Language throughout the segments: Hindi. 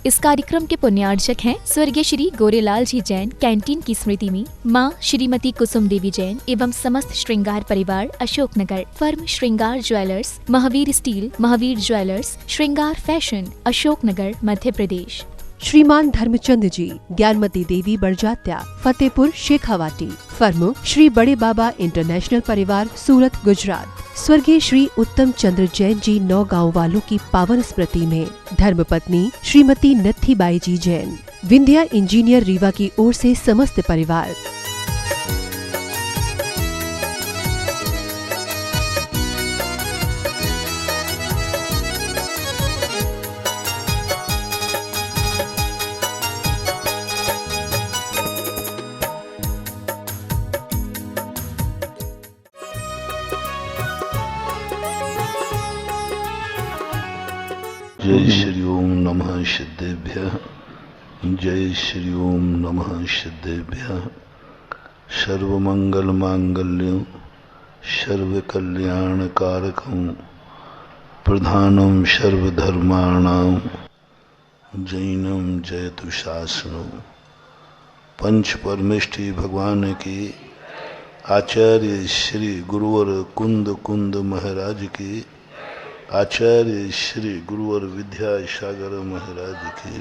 इस कार्यक्रम के पुण्यार्चक हैं स्वर्गीय श्री गोरेलाल जी जैन कैंटीन की स्मृति में मां श्रीमती कुसुम देवी जैन एवं समस्त श्रृंगार परिवार अशोकनगर, फर्म श्रृंगार jewellers, Mahavir steel, Mahavir jewellers, श्रृंगार फैशन, अशोकनगर, मध्य प्रदेश। श्रीमान धर्मचंद जी, ज्ञानमती देवी बड़जात्या, फतेहपुर शेखावाटी, फर्म श्री बड़े बाबा इंटरनेशनल परिवार, सूरत, गुजरात। स्वर्गीय श्री उत्तम चंद्र जैन जी, 9 गाँव वालों की पावन स्मृति में धर्मपत्नी श्रीमती नत्थीबाई जी जैन, विंध्या इंजीनियर रीवा की ओर से समस्त परिवार। जय श्री ओम नमः सिद्धेभ्यः, जय श्री ओम नमः सिद्धेभ्यः। सर्वमंगल मांगल्यं सर्वकल्याणकारकं प्रधानं सर्वधर्माणां जैनं जयतु शासनं। पंच परमेष्ठी भगवान की, आचार्य श्री गुरुवर कुंद कुंद महाराज की, आचार्य श्री गुरुवर विद्या सागर महाराज की।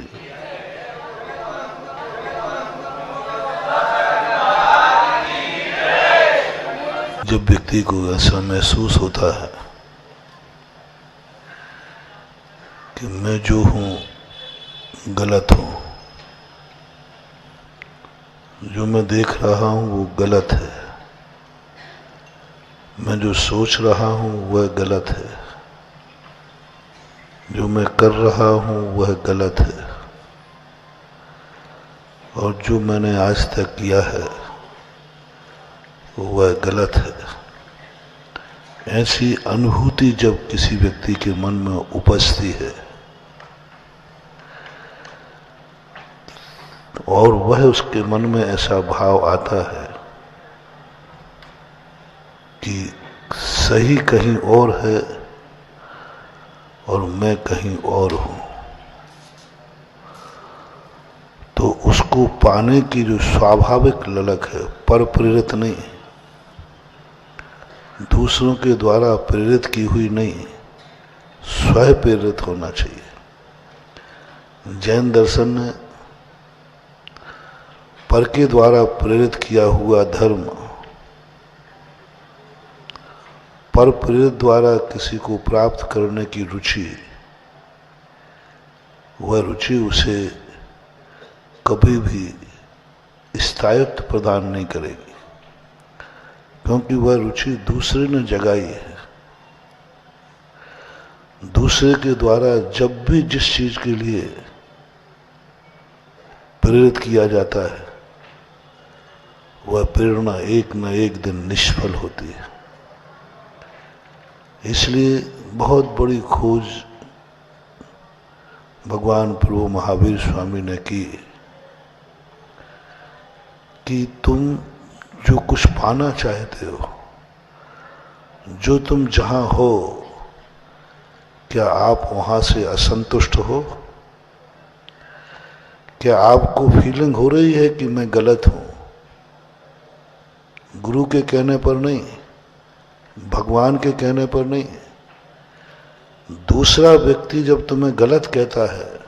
जब व्यक्ति को ऐसा महसूस होता है कि मैं जो हूं गलत हूं, जो मैं देख रहा हूं वो गलत है, मैं जो सोच रहा हूं वह गलत है, जो मैं कर रहा हूं वह गलत है, और जो मैंने आज तक किया है वह गलत है। ऐसी अनुभूति जब किसी व्यक्ति के मन में उपजती है और वह उसके मन में ऐसा भाव आता है कि सही कहीं और है और मैं कहीं और हूं, तो उसको पाने की जो स्वाभाविक ललक है, पर प्रेरित नहीं, दूसरों के द्वारा प्रेरित की हुई नहीं, स्वयं प्रेरित होना चाहिए। जैन दर्शन ने पर के द्वारा प्रेरित किया हुआ धर्म, पर प्रेरित द्वारा किसी को प्राप्त करने की रुचि, वह रुचि उसे कभी भी स्थायित्व प्रदान नहीं करेगी, क्योंकि वह रुचि दूसरे ने जगाई है। दूसरे के द्वारा जब भी जिस चीज के लिए प्रेरित किया जाता है वह प्रेरणा एक न एक दिन निष्फल होती है। इसलिए बहुत बड़ी खोज भगवान प्रभु महावीर स्वामी ने की कि तुम जो कुछ पाना चाहते हो, जो तुम जहां हो, क्या आप वहां से असंतुष्ट हो? क्या आपको फीलिंग हो रही है कि मैं गलत हूं? गुरु के कहने पर नहीं, भगवान के कहने पर नहीं, दूसरा व्यक्ति जब तुम्हें गलत कहता है,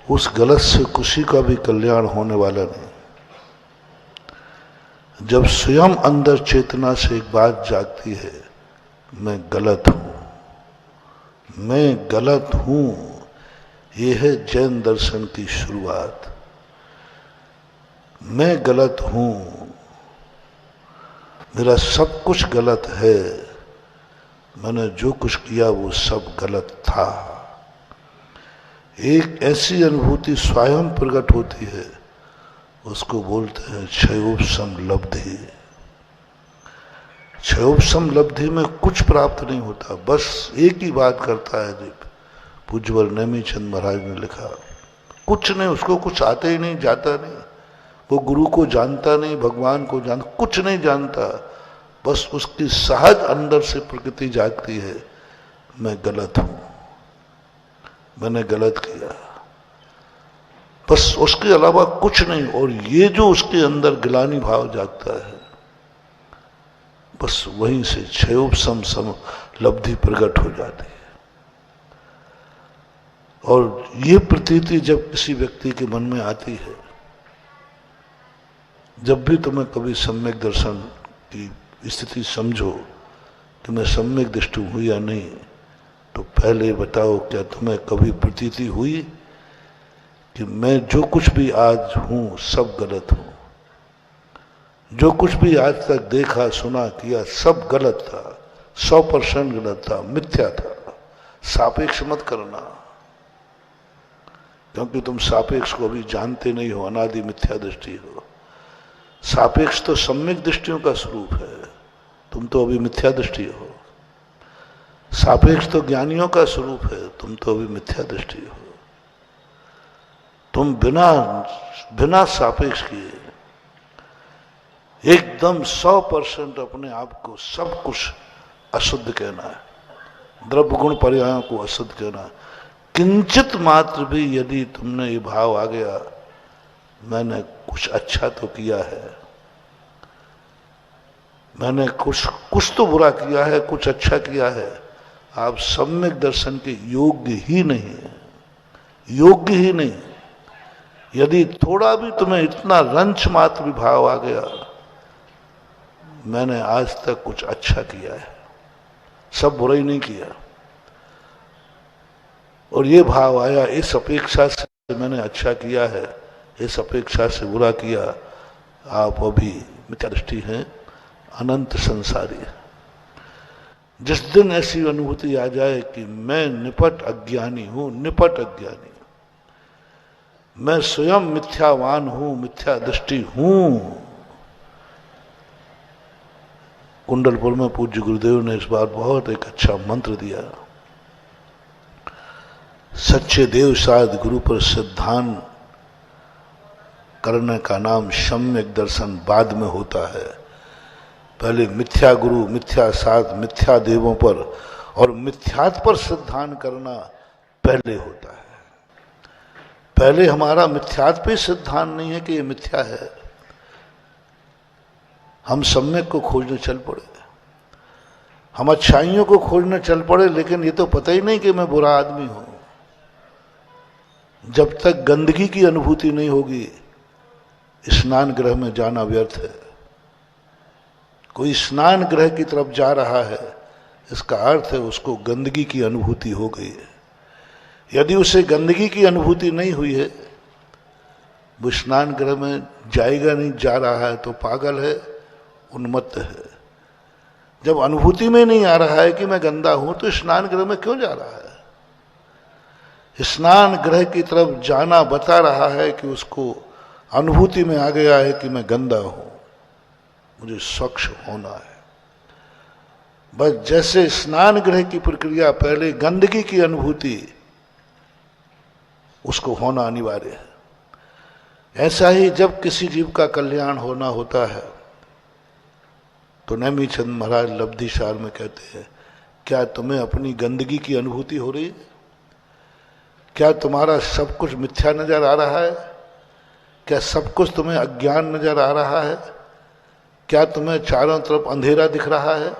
उस गलत से किसी का भी कल्याण होने वाला नहीं। जब स्वयं अंदर चेतना से एक बात जागती है, मैं गलत हूं, मैं गलत हूं, यह है जैन दर्शन की शुरुआत। मैं गलत हूं, मेरा सब कुछ गलत है, मैंने जो कुछ किया वो सब गलत था। एक ऐसी अनुभूति स्वयं प्रकट होती है, उसको बोलते हैं क्षयोपशम लब्धि। क्षयोपशम लब्धि में कुछ प्राप्त नहीं होता, बस एक ही बात करता है। जी पूज्यवर नेमीचंद महाराज ने लिखा, कुछ नहीं, उसको कुछ आता ही नहीं, जाता नहीं, वो गुरु को जानता नहीं, भगवान को जानता, कुछ नहीं जानता, बस उसकी सहज अंदर से प्रकृति जागती है, मैं गलत हूं, मैंने गलत किया, बस उसके अलावा कुछ नहीं। और ये जो उसके अंदर गिलानी भाव जागता है, बस वहीं से क्षयोपशम सम लब्धि प्रकट हो जाती है। और ये प्रतीति जब किसी व्यक्ति के मन में आती है, जब भी तुम्हें कभी सम्यक दर्शन की स्थिति समझो कि मैं सम्यक दृष्टि हूं या नहीं, तो पहले बताओ क्या तुम्हें कभी प्रतीति हुई कि मैं जो कुछ भी आज हूं सब गलत हूं, जो कुछ भी आज तक देखा सुना किया सब गलत था, 100% गलत था, मिथ्या था। सापेक्ष मत करना, क्योंकि तुम सापेक्ष को अभी जानते नहीं हो, अनादि मिथ्या दृष्टि हो। सापेक्ष तो सम्यक दृष्टियों का स्वरूप है, तुम तो अभी मिथ्या दृष्टि हो। सापेक्ष तो ज्ञानियों का स्वरूप है, तुम तो अभी मिथ्या दृष्टि हो। तुम बिना सापेक्ष किए एकदम 100% अपने आप को सब कुछ अशुद्ध कहना है, द्रव्य गुण पर्यायों को अशुद्ध कहना है। किंचित मात्र भी यदि तुमने ये भाव आ गया मैंने कुछ अच्छा तो किया है, मैंने कुछ तो बुरा किया है, कुछ अच्छा किया है, आप सम्यक दर्शन के योग्य ही नहीं है, योग्य ही नहीं। यदि थोड़ा भी तुम्हें इतना रंच मात्र भी भाव आ गया मैंने आज तक कुछ अच्छा किया है, सब बुरा ही नहीं किया, और ये भाव आया इस अपेक्षा से मैंने अच्छा किया है, इस अपेक्षा से बुरा किया, आप अभी मिथ्या दृष्टि हैं, अनंत संसारी। जिस दिन ऐसी अनुभूति आ जाए कि मैं निपट अज्ञानी हूं, निपट अज्ञानी, मैं स्वयं मिथ्यावान हूं, मिथ्या दृष्टि हूं। कुंडलपुर में पूज्य गुरुदेव ने इस बार बहुत एक अच्छा मंत्र दिया, सच्चे देव शायद गुरु पर सिद्धांत करने का नाम सम्यक दर्शन बाद में होता है। पहले मिथ्या गुरु, मिथ्या साध, मिथ्या देवों पर और मिथ्यात्व पर सिद्धांत करना पहले होता है। पहले हमारा मिथ्यात्व पे सिद्धांत नहीं है कि ये मिथ्या है, हम सम्यक को खोजने चल पड़े, हम अच्छाइयों को खोजने चल पड़े, लेकिन ये तो पता ही नहीं कि मैं बुरा आदमी हूं। जब तक गंदगी की अनुभूति नहीं होगी स्नान गृह में जाना व्यर्थ है। कोई स्नान गृह की तरफ जा रहा है, इसका अर्थ है उसको गंदगी की अनुभूति हो गई है। यदि उसे गंदगी की अनुभूति नहीं हुई है, वो स्नान गृह में जाएगा नहीं, जा रहा है तो पागल है, उन्मत्त है। जब अनुभूति में नहीं आ रहा है कि मैं गंदा हूं तो स्नान गृह में क्यों जा रहा है? स्नान गृह की तरफ जाना बता रहा है कि उसको अनुभूति में आ गया है कि मैं गंदा हूं, मुझे स्वच्छ होना है। बस जैसे स्नान गृह की प्रक्रिया पहले गंदगी की अनुभूति उसको होना अनिवार्य है, ऐसा ही जब किसी जीव का कल्याण होना होता है तो नेमीचंद महाराज लब्धिसार में कहते हैं, क्या तुम्हें अपनी गंदगी की अनुभूति हो रही है? क्या तुम्हारा सब कुछ मिथ्या नजर आ रहा है? क्या सब कुछ तुम्हें अज्ञान नजर आ रहा है? क्या तुम्हें चारों तरफ अंधेरा दिख रहा है?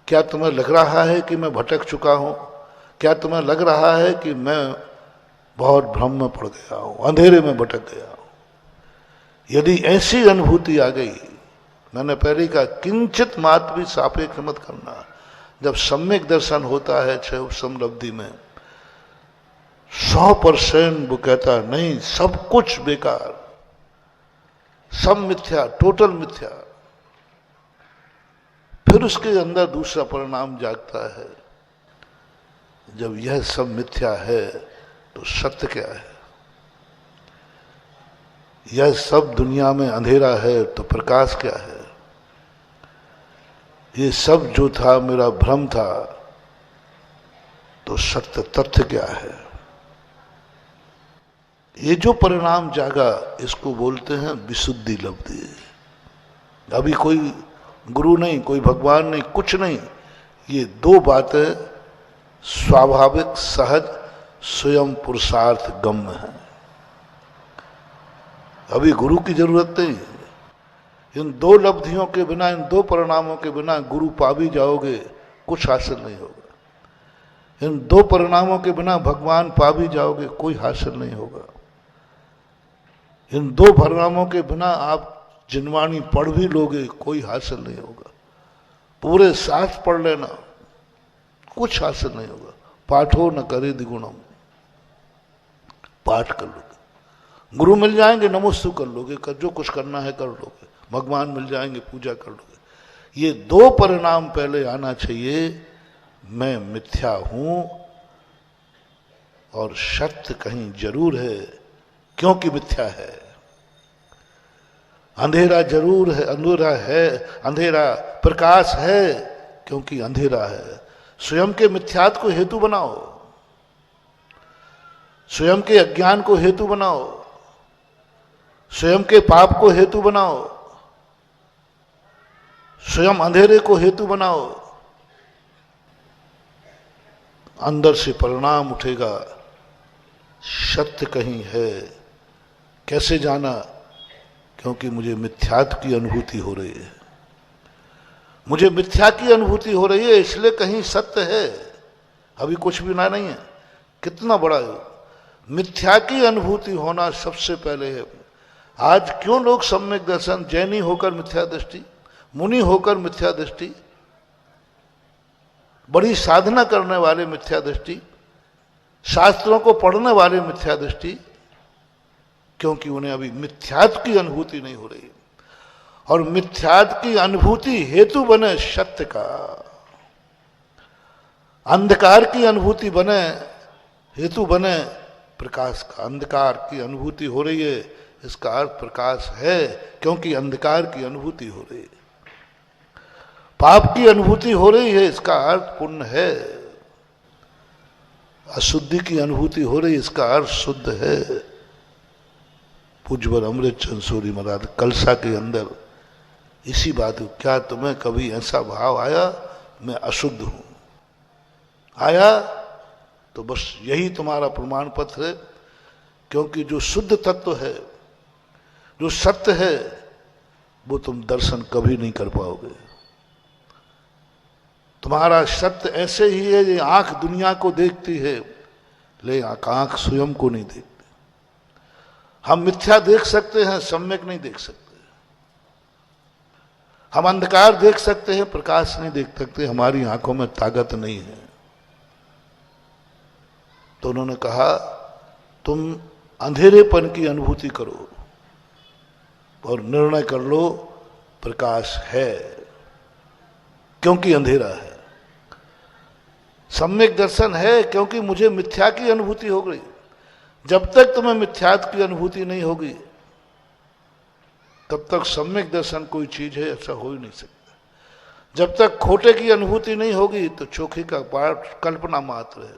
क्या तुम्हें लग रहा है कि मैं भटक चुका हूं? क्या तुम्हें लग रहा है कि मैं बहुत भ्रम में पड़ गया हूं, अंधेरे में भटक गया हूं? यदि ऐसी अनुभूति आ गई, मैंने पहले कहा किंचित मात्र भी सापेक्ष मत करना। जब सम्यक दर्शन होता है क्षयोपशम लब्धि में 100% वो कहता नहीं, सब कुछ बेकार, सब मिथ्या, टोटल मिथ्या। फिर उसके अंदर दूसरा परिणाम जागता है, जब यह सब मिथ्या है तो सत्य क्या है? यह सब दुनिया में अंधेरा है तो प्रकाश क्या है? ये सब जो था मेरा भ्रम था तो सत्य तथ्य क्या है? ये जो परिणाम जागा इसको बोलते हैं विशुद्धि लब्धि। अभी कोई गुरु नहीं, कोई भगवान नहीं, कुछ नहीं, ये दो बातें स्वाभाविक सहज स्वयं पुरुषार्थ गम्य है। अभी गुरु की जरूरत नहीं है। इन दो लब्धियों के बिना, इन दो परिणामों के बिना गुरु पा भी जाओगे, कुछ हासिल नहीं होगा। इन दो परिणामों के बिना भगवान पा भी जाओगे, कोई हासिल नहीं होगा। इन दो परिणामों के बिना आप जिनवाणी पढ़ भी लोगे, कोई हासिल नहीं होगा। पूरे साथ पढ़ लेना, कुछ हासिल नहीं होगा। पाठो न करे द्विगुणम, पाठ कर लोगे, गुरु मिल जाएंगे, नमोस्तु कर लोगे, कर जो कुछ करना है कर लोगे, भगवान मिल जाएंगे, पूजा कर लोगे। ये दो परिणाम पहले आना चाहिए, मैं मिथ्या हूं और सत्य कहीं जरूर है, क्योंकि मिथ्या है। अंधेरा जरूर है, अंधेरा है, अंधेरा प्रकाश है क्योंकि अंधेरा है। स्वयं के मिथ्यात्व को हेतु बनाओ, स्वयं के अज्ञान को हेतु बनाओ, स्वयं के पाप को हेतु बनाओ, स्वयं अंधेरे को हेतु बनाओ, अंदर से परिणाम उठेगा, सत्य कहीं है। कैसे जाना? क्योंकि मुझे मिथ्यात्व की अनुभूति हो रही है, मुझे मिथ्या की अनुभूति हो रही है, इसलिए कहीं सत्य है। अभी कुछ भी ना नहीं है, कितना बड़ा है। मिथ्या की अनुभूति होना सबसे पहले है। आज क्यों लोग सम्यक दर्शन, जैनी होकर मिथ्या दृष्टि, मुनि होकर मिथ्या दृष्टि, बड़ी साधना करने वाले मिथ्या दृष्टि, शास्त्रों को पढ़ने वाले मिथ्या दृष्टि, क्योंकि उन्हें अभी मिथ्यात्व की अनुभूति नहीं हो रही। और मिथ्यात्व की अनुभूति हेतु बने सत्य का, अंधकार की अनुभूति बने, हेतु बने प्रकाश का। अंधकार की अनुभूति हो रही है, इसका अर्थ प्रकाश है, क्योंकि अंधकार की अनुभूति हो रही है। पाप की अनुभूति हो रही है, इसका अर्थ पुण्य है। अशुद्धि की अनुभूति हो रही है, इसका अर्थ शुद्ध है। पूज्यवर अमृत चंद सूरी महाराज कलसा के अंदर इसी बात को, क्या तुम्हें कभी ऐसा भाव आया मैं अशुद्ध हूं? आया तो बस यही तुम्हारा प्रमाण पत्र है, क्योंकि जो शुद्ध तत्व है, जो सत्य है, वो तुम दर्शन कभी नहीं कर पाओगे। तुम्हारा सत्य ऐसे ही है, ये आंख दुनिया को देखती है, लेकिन आंख स्वयं को नहीं देखती। हम मिथ्या देख सकते हैं, सम्यक नहीं देख सकते। हम अंधकार देख सकते हैं, प्रकाश नहीं देख सकते। हमारी आंखों में ताकत नहीं है। तो उन्होंने कहा तुम अंधेरेपन की अनुभूति करो और निर्णय कर लो प्रकाश है, क्योंकि अंधेरा है। सम्यक दर्शन है क्योंकि मुझे मिथ्या की अनुभूति हो गई। जब तक तुम्हें मिथ्यात्व की अनुभूति नहीं होगी, तब तक सम्यक दर्शन कोई चीज है ऐसा हो ही नहीं सकता। जब तक खोटे की अनुभूति नहीं होगी तो चोखे का पाठ कल्पना मात्र है।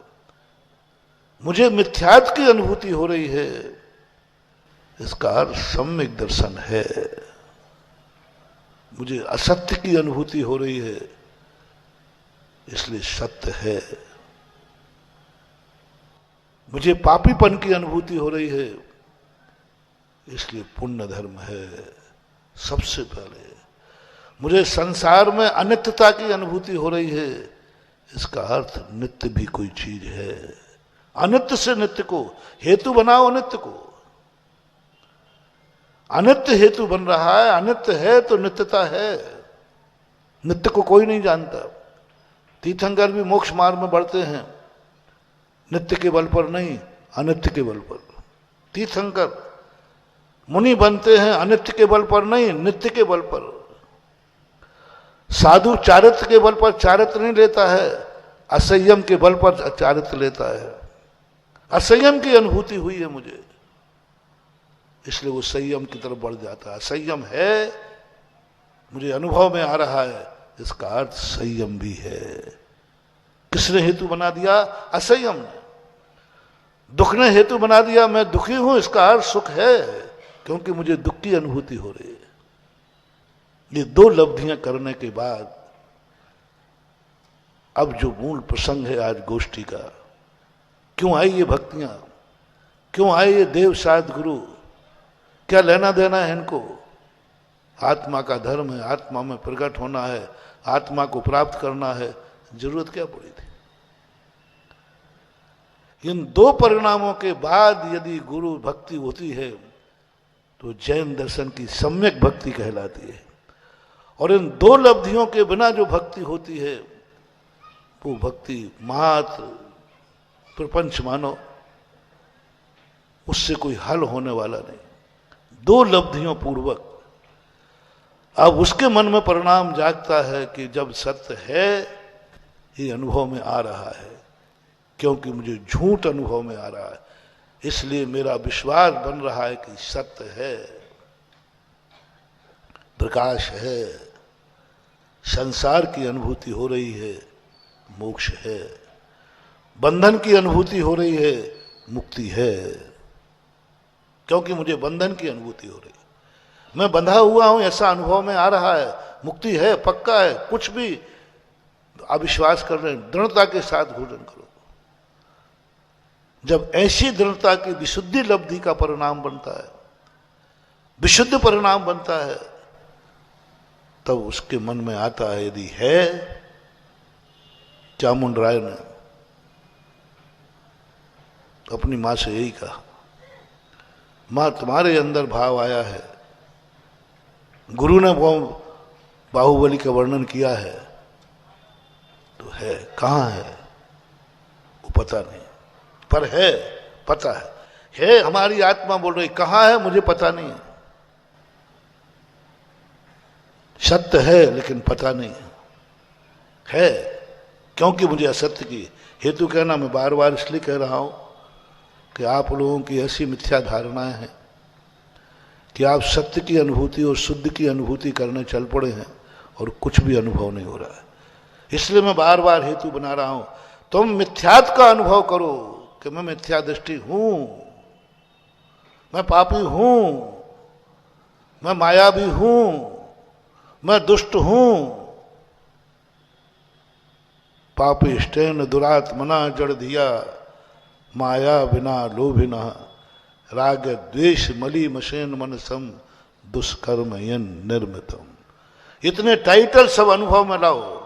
मुझे मिथ्यात्व की अनुभूति हो रही है, इसका अर्थ सम्यक दर्शन है। मुझे असत्य की अनुभूति हो रही है, इसलिए सत्य है। मुझे पापीपन की अनुभूति हो रही है, इसलिए पुण्य धर्म है। सबसे पहले मुझे संसार में अनित्यता की अनुभूति हो रही है, इसका अर्थ नित्य भी कोई चीज है। अनित्य से नित्य को हेतु बनाओ, अनित्य को। अनित्य हेतु बन रहा है, अनित्य है तो नित्यता है। नित्य को कोई नहीं जानता। तीर्थंकर भी मोक्ष मार्ग में बढ़ते हैं नित्य के बल पर नहीं, अनित्य के बल पर। तीर्थंकर मुनि बनते हैं अनित्य के बल पर नहीं, नित्य के बल पर। साधु चारित्र के बल पर चारित्र नहीं लेता है, असंयम के बल पर चारित्र लेता है। असंयम की अनुभूति हुई है मुझे, इसलिए वो संयम की तरफ बढ़ जाता है। संयम है, मुझे अनुभव में आ रहा है, इसका अर्थ संयम भी है। किसने हेतु बना दिया? असंयम ने। दुख ने हेतु बना दिया, मैं दुखी हूं, इसका अर्थ सुख है, क्योंकि मुझे दुख की अनुभूति हो रही है। ये दो लब्धियां करने के बाद अब जो मूल प्रसंग है आज गोष्ठी का, क्यों आई ये भक्तियां, क्यों आए ये देव साध गुरु, क्या लेना देना है इनको? आत्मा का धर्म है, आत्मा में प्रकट होना है, आत्मा को प्राप्त करना है, जरूरत क्या पड़ी थी? इन दो परिणामों के बाद यदि गुरु भक्ति होती है तो जैन दर्शन की सम्यक भक्ति कहलाती है। और इन दो लब्धियों के बिना जो भक्ति होती है वो भक्ति मात्र प्रपंच मानो, उससे कोई हल होने वाला नहीं। दो लब्धियों पूर्वक अब उसके मन में परिणाम जागता है कि जब सत्य है ये अनुभव में आ रहा है, क्योंकि मुझे झूठ अनुभव में आ रहा है, इसलिए मेरा विश्वास बन रहा है कि सत्य है, प्रकाश है, संसार की अनुभूति हो रही है, मोक्ष है, बंधन की अनुभूति हो रही है, मुक्ति है। क्योंकि मुझे बंधन की अनुभूति हो रही है, मैं बंधा हुआ हूं ऐसा अनुभव में आ रहा है, मुक्ति है, पक्का है। कुछ भी अविश्वास कर रहे हैं, दृढ़ता के साथ घोषण करो। जब ऐसी दृढ़ता की विशुद्धि लब्धि का परिणाम बनता है, विशुद्ध परिणाम बनता है, तब उसके मन में आता है यदि है, चामुंड राय ने अपनी मां से यही कहा, मां तुम्हारे अंदर भाव आया है, गुरु ने वो बाहुबली का वर्णन किया है, तो है, कहां है वो पता नहीं, पर है, पता है हमारी आत्मा बोल रही, कहां है मुझे पता नहीं है। सत्य है लेकिन पता नहीं है, क्योंकि मुझे असत्य की हेतु कहना मैं बार बार इसलिए कह रहा हूं कि आप लोगों की ऐसी मिथ्या धारणाएं हैं कि आप सत्य की अनुभूति और शुद्ध की अनुभूति करने चल पड़े हैं और कुछ भी अनुभव नहीं हो रहा है। इसलिए मैं बार बार हेतु बना रहा हूं, तुम मिथ्यात्व का अनुभव करो कि मैं मिथ्या दृष्टि हूं, मैं पापी हूं, मैं मायावी हूं, मैं दुष्ट हूं, पापिष्टेन दुरात्मना जड़ दिया, माया बिना लोभिना, राग द्वेष मली मशेन मनसम, दुष्कर्म यन निर्मितम। इतने टाइटल सब अनुभव में लाओ,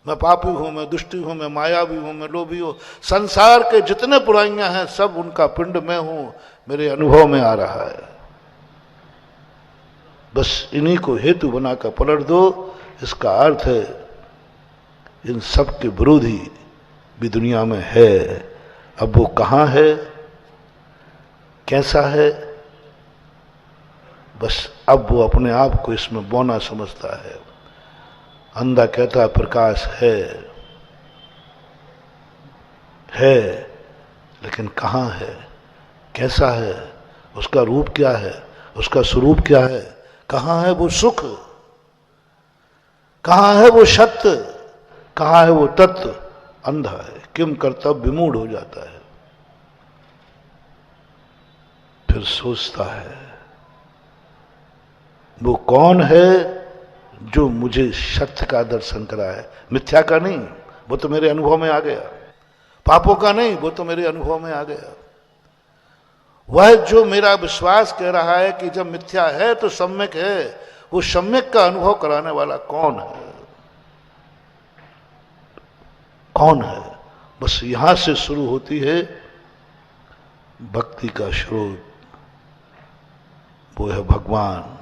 मैं पापी हूं, मैं दुष्टी हूं, मैं मायावी हूं, मैं लोभी हूं, संसार के जितने बुराइयां हैं सब उनका पिंड मैं हूं, मेरे अनुभव में आ रहा है। बस इन्हीं को हेतु बनाकर पलट दो। इसका अर्थ है इन सब के विरोधी भी दुनिया में है। अब वो कहां है, कैसा है, बस अब वो अपने आप को इसमें बौना समझता है। अंधा कहता है प्रकाश है, लेकिन कहां है, कैसा है, उसका रूप क्या है, उसका स्वरूप क्या है, कहां है वो सुख, कहां है वो सत्य, कहां है वो तत्व? अंधा है, किम कर्तव्य विमूढ़ हो जाता है। फिर सोचता है वो कौन है जो मुझे सत्य का दर्शन कराए, मिथ्या का नहीं, वो तो मेरे अनुभव में आ गया, पापों का नहीं, वो तो मेरे अनुभव में आ गया। वह जो मेरा विश्वास कह रहा है कि जब मिथ्या है तो सम्यक है, वो सम्यक का अनुभव कराने वाला कौन है, कौन है? बस यहां से शुरू होती है भक्ति का स्रोत। वो है भगवान,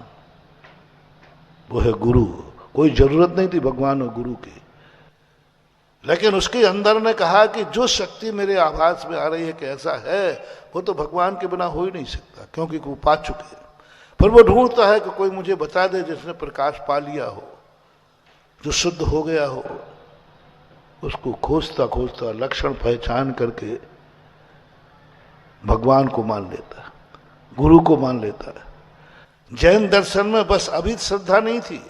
वो है गुरु। कोई जरूरत नहीं थी भगवान और गुरु की, लेकिन उसके अंदर ने कहा कि जो शक्ति मेरे आभास में आ रही है कि ऐसा है, वो तो भगवान के बिना हो ही नहीं सकता, क्योंकि वो पा चुके। पर वो ढूंढता है कि कोई मुझे बता दे जिसने प्रकाश पा लिया हो, जो शुद्ध हो गया हो। उसको खोजता खोजता लक्षण पहचान करके भगवान को मान लेता है, गुरु को मान लेता है। जैन दर्शन में बस अभी श्रद्धा नहीं थी,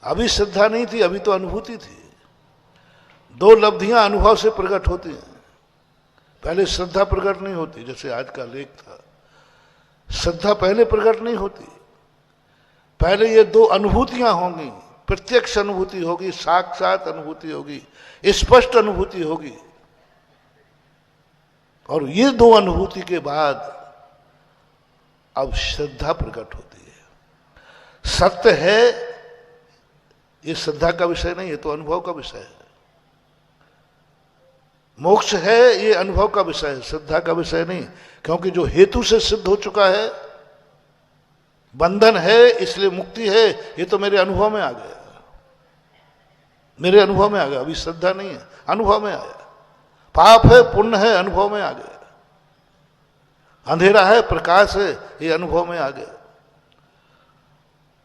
अभी श्रद्धा नहीं थी, अभी तो अनुभूति थी। दो लब्धियां अनुभव से प्रकट होती हैं, पहले श्रद्धा प्रकट नहीं होती। जैसे आज का लेख था, श्रद्धा पहले प्रकट नहीं होती, पहले ये दो अनुभूतियां होंगी, प्रत्यक्ष अनुभूति होगी, साक्षात अनुभूति होगी, स्पष्ट अनुभूति होगी, और ये दो अनुभूति के बाद अब श्रद्धा प्रकट होती है। सत्य है ये श्रद्धा का विषय नहीं है, तो अनुभव का विषय है। मोक्ष है ये अनुभव का विषय है, श्रद्धा का विषय नहीं, क्योंकि जो हेतु से सिद्ध हो चुका है, बंधन है इसलिए मुक्ति है, ये तो मेरे अनुभव में आ गया, मेरे अनुभव में आ गया। अभी श्रद्धा नहीं है, अनुभव में आया। पाप है पुण्य है, अनुभव में आ गया। अंधेरा है प्रकाश है, ये अनुभव में आ गया।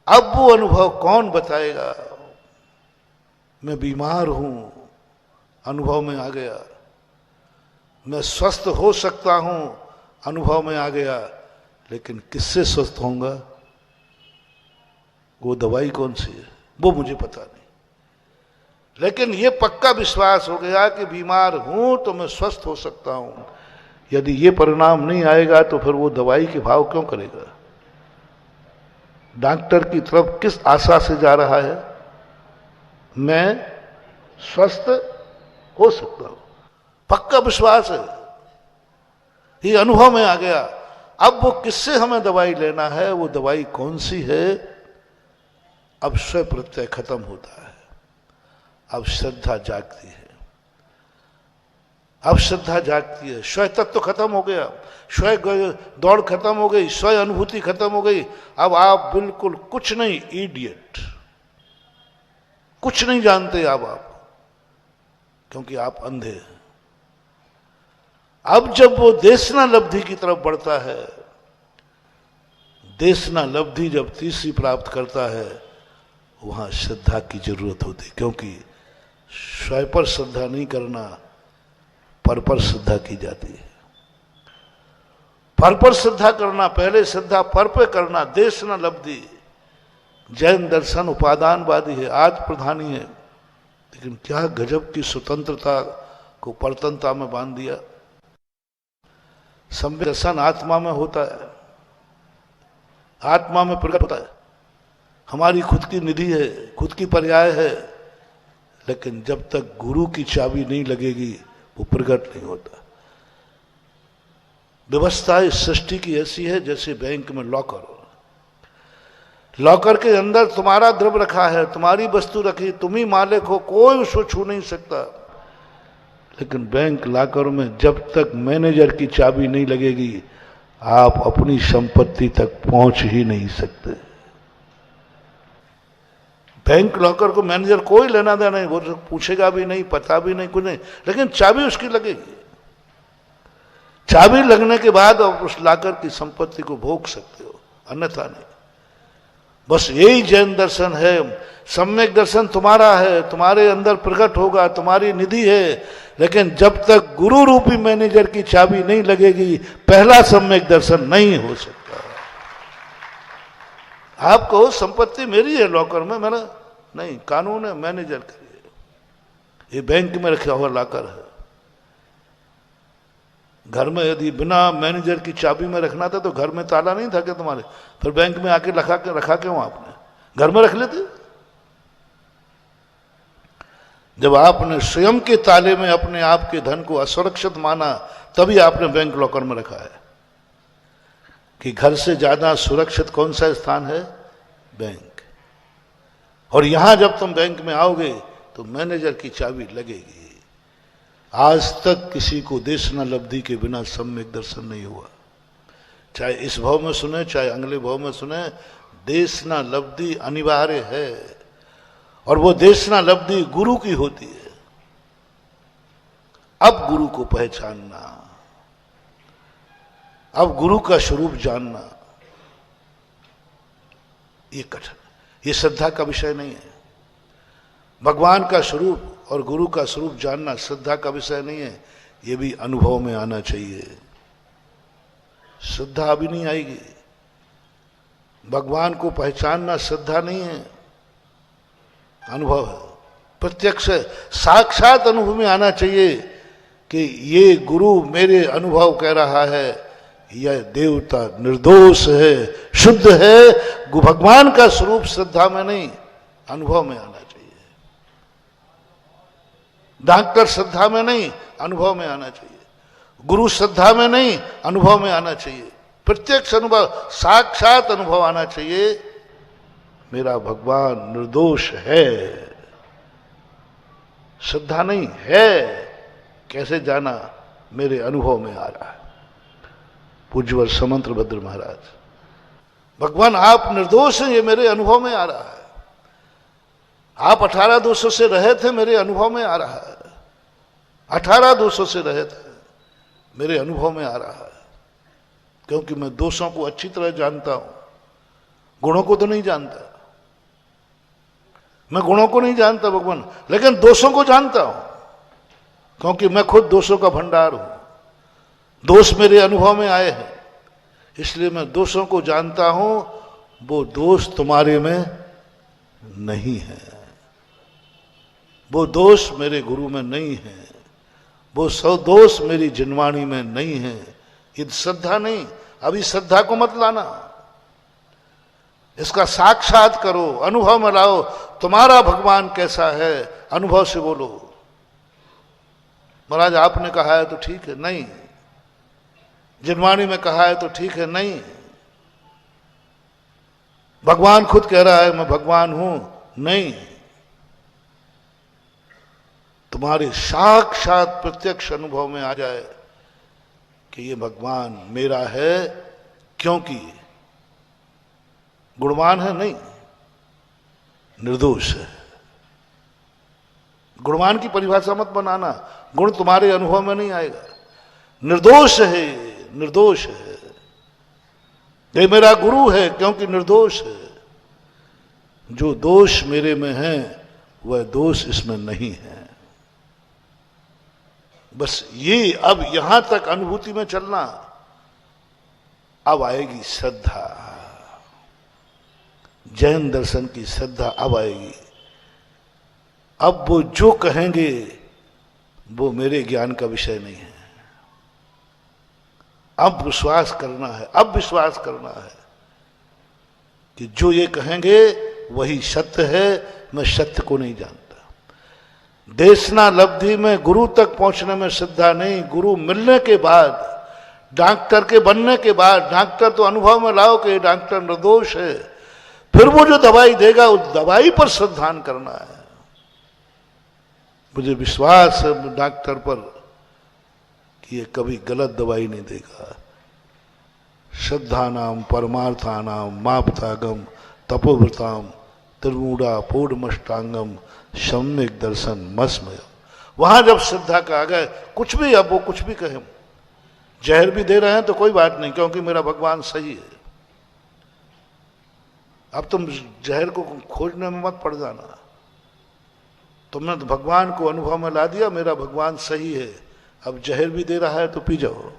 अब वो अनुभव कौन बताएगा? मैं बीमार हूं, अनुभव में आ गया। मैं स्वस्थ हो सकता हूं, अनुभव में आ गया। लेकिन किससे स्वस्थ होऊंगा? वो दवाई कौन सी है वो मुझे पता नहीं, लेकिन ये पक्का विश्वास हो गया कि बीमार हूं तो मैं स्वस्थ हो सकता हूं। यदि ये परिणाम नहीं आएगा तो फिर वो दवाई के भाव क्यों करेगा? डॉक्टर की तरफ किस आशा से जा रहा है? मैं स्वस्थ हो सकता हूं, पक्का विश्वास है, ये अनुभव में आ गया। अब वो किससे हमें दवाई लेना है, वो दवाई कौन सी है? अब स्वयं प्रत्यय खत्म होता है, अब श्रद्धा जागती है। अब श्रद्धा जागती है, स्वयं तत्व खत्म हो गया, स्वयं दौड़ खत्म हो गई, स्वयं अनुभूति खत्म हो गई। अब आप बिल्कुल कुछ नहीं, इडियट, कुछ नहीं जानते अब आप, क्योंकि आप अंधे हैं। अब जब वो देशना लब्धि की तरफ बढ़ता है, देशना लब्धि जब तीसरी प्राप्त करता है, वहां श्रद्धा की जरूरत होती, क्योंकि स्वयं पर श्रद्धा नहीं करना, पर श्रद्धा की जाती है। पर श्रद्धा करना, पहले श्रद्धा पर पे करना, देशना लब्धि। जैन दर्शन उपादानवादी है, आज प्रधानी है, लेकिन क्या गजब की स्वतंत्रता को परतंत्रता में बांध दिया। सम्यक दर्शन आत्मा में होता है, आत्मा में प्रकट होता है, हमारी खुद की निधि है, खुद की पर्याय है। लेकिन जब तक गुरु की चाबी नहीं लगेगी वो प्रकट नहीं होता। व्यवस्था इस सृष्टि की ऐसी है जैसे बैंक में लॉकर हो, लॉकर के अंदर तुम्हारा द्रव्य रखा है, तुम्हारी वस्तु रखी, तुम ही मालिक हो, कोई उसको छू नहीं सकता। लेकिन बैंक लॉकर में जब तक मैनेजर की चाबी नहीं लगेगी, आप अपनी संपत्ति तक पहुंच ही नहीं सकते। बैंक लॉकर को मैनेजर कोई लेना देना नहीं, वो पूछेगा भी नहीं, पता भी नहीं, कुछ नहीं, लेकिन चाबी उसकी लगेगी। चाबी लगने के बाद आप उस लॉकर की संपत्ति को भोग सकते हो, अन्यथा नहीं। बस यही जैन दर्शन है। सम्यक दर्शन तुम्हारा है, तुम्हारे अंदर प्रकट होगा, तुम्हारी निधि है, लेकिन जब तक गुरु रूपी मैनेजर की चाबी नहीं लगेगी, पहला सम्यक दर्शन नहीं हो सकता। आप कहो संपत्ति मेरी है लॉकर में, मैंने नहीं, कानून है मैनेजर करिए, ये बैंक में रखा हुआ लॉकर है। घर में यदि बिना मैनेजर की चाबी में रखना था तो घर में ताला नहीं था क्या तुम्हारे? फिर बैंक में आके रखा क्यों आपने? घर में रख लेते। जब आपने स्वयं के ताले में अपने आप के धन को असुरक्षित माना, तभी आपने बैंक लॉकर में रखा है। कि घर से ज्यादा सुरक्षित कौन सा स्थान है? बैंक। और यहां जब तुम बैंक में आओगे तो मैनेजर की चाबी लगेगी। आज तक किसी को देशना लब्धि के बिना सम्यक दर्शन नहीं हुआ, चाहे इस भाव में सुने चाहे अगले भाव में सुने, देशना लब्धि अनिवार्य है। और वो देशना लब्धि गुरु की होती है। अब गुरु को पहचानना, अब गुरु का स्वरूप जानना, ये कठिन, ये श्रद्धा का विषय नहीं है। भगवान का स्वरूप और गुरु का स्वरूप जानना श्रद्धा का विषय नहीं है, ये भी अनुभव में आना चाहिए। श्रद्धा अभी नहीं आएगी। भगवान को पहचानना श्रद्धा नहीं है, अनुभव है, प्रत्यक्ष है, साक्षात अनुभव में आना चाहिए कि ये गुरु मेरे अनुभव कह रहा है, यह देवता निर्दोष है, शुद्ध है। भगवान का स्वरूप श्रद्धा में नहीं, अनुभव में आना चाहिए। डॉक्टर श्रद्धा में नहीं, अनुभव में आना चाहिए। गुरु श्रद्धा में नहीं, अनुभव में आना चाहिए, प्रत्यक्ष अनुभव, साक्षात अनुभव आना चाहिए। मेरा भगवान निर्दोष है, श्रद्धा नहीं है। कैसे जाना? मेरे अनुभव में आ रहा है। पूज्यवर समंत भद्र महाराज, भगवान आप निर्दोष हैं, ये मेरे अनुभव में आ रहा है। आप 18 दोषों से रहे थे, मेरे अनुभव में आ रहा है। 18 दोषों से रहे थे, मेरे अनुभव में आ रहा है। क्योंकि मैं दोषों को अच्छी तरह जानता हूं, गुणों को तो नहीं जानता। मैं गुणों को नहीं जानता भगवान, लेकिन दोषों को जानता हूं, क्योंकि मैं खुद दोषों का भंडार हूं। दोष मेरे अनुभव में आए हैं, इसलिए मैं दोषों को जानता हूं। वो दोष तुम्हारे में नहीं है, वो दोष मेरे गुरु में नहीं है, वो सौ दोष मेरी जिनवाणी में नहीं है। ये श्रद्धा नहीं, अभी श्रद्धा को मत लाना, इसका साक्षात करो, अनुभव में लाओ। तुम्हारा भगवान कैसा है, अनुभव से बोलो। महाराज आपने कहा है तो ठीक है, नहीं। जिनवाणी में कहा है तो ठीक है, नहीं। भगवान खुद कह रहा है मैं भगवान हूं, नहीं। तुम्हारे साक्षात प्रत्यक्ष अनुभव में आ जाए कि ये भगवान मेरा है, क्योंकि गुणवान है नहीं, निर्दोष है। गुणवान की परिभाषा मत बनाना, गुण तुम्हारे अनुभव में नहीं आएगा। निर्दोष है, निर्दोष है। ये मेरा गुरु है क्योंकि निर्दोष है। जो दोष मेरे में है वह दोष इसमें नहीं है। बस ये अब यहां तक अनुभूति में चलना। अब आएगी श्रद्धा, जैन दर्शन की श्रद्धा अब आएगी। अब वो जो कहेंगे वो मेरे ज्ञान का विषय नहीं है। अब विश्वास करना है, अब विश्वास करना है कि जो ये कहेंगे वही सत्य है। मैं सत्य को नहीं जानता। देशना लब्धि में गुरु तक पहुंचने में श्रद्धा नहीं, गुरु मिलने के बाद, डॉक्टर के बनने के बाद, डॉक्टर तो अनुभव में लाओ कि डॉक्टर निर्दोष है, फिर वो जो दवाई देगा उस दवाई पर श्रद्धान करना है। मुझे विश्वास है डॉक्टर पर कि ये कभी गलत दवाई नहीं देगा। श्रद्धा नाम परमार्था नाम मापतागम तपोव्रताम त्रिमूढ़ा पूर्णमष्टांगम सम्यक दर्शन मस्मय। वहां जब श्रद्धा का आ गए, कुछ भी, अब वो कुछ भी कहे, जहर भी दे रहे हैं तो कोई बात नहीं, क्योंकि मेरा भगवान सही है। अब तुम जहर को खोजने में मत पड़ जाना। तुमने तो भगवान को अनुभव में ला दिया, मेरा भगवान सही है। अब जहर भी दे रहा है तो पी जाओ।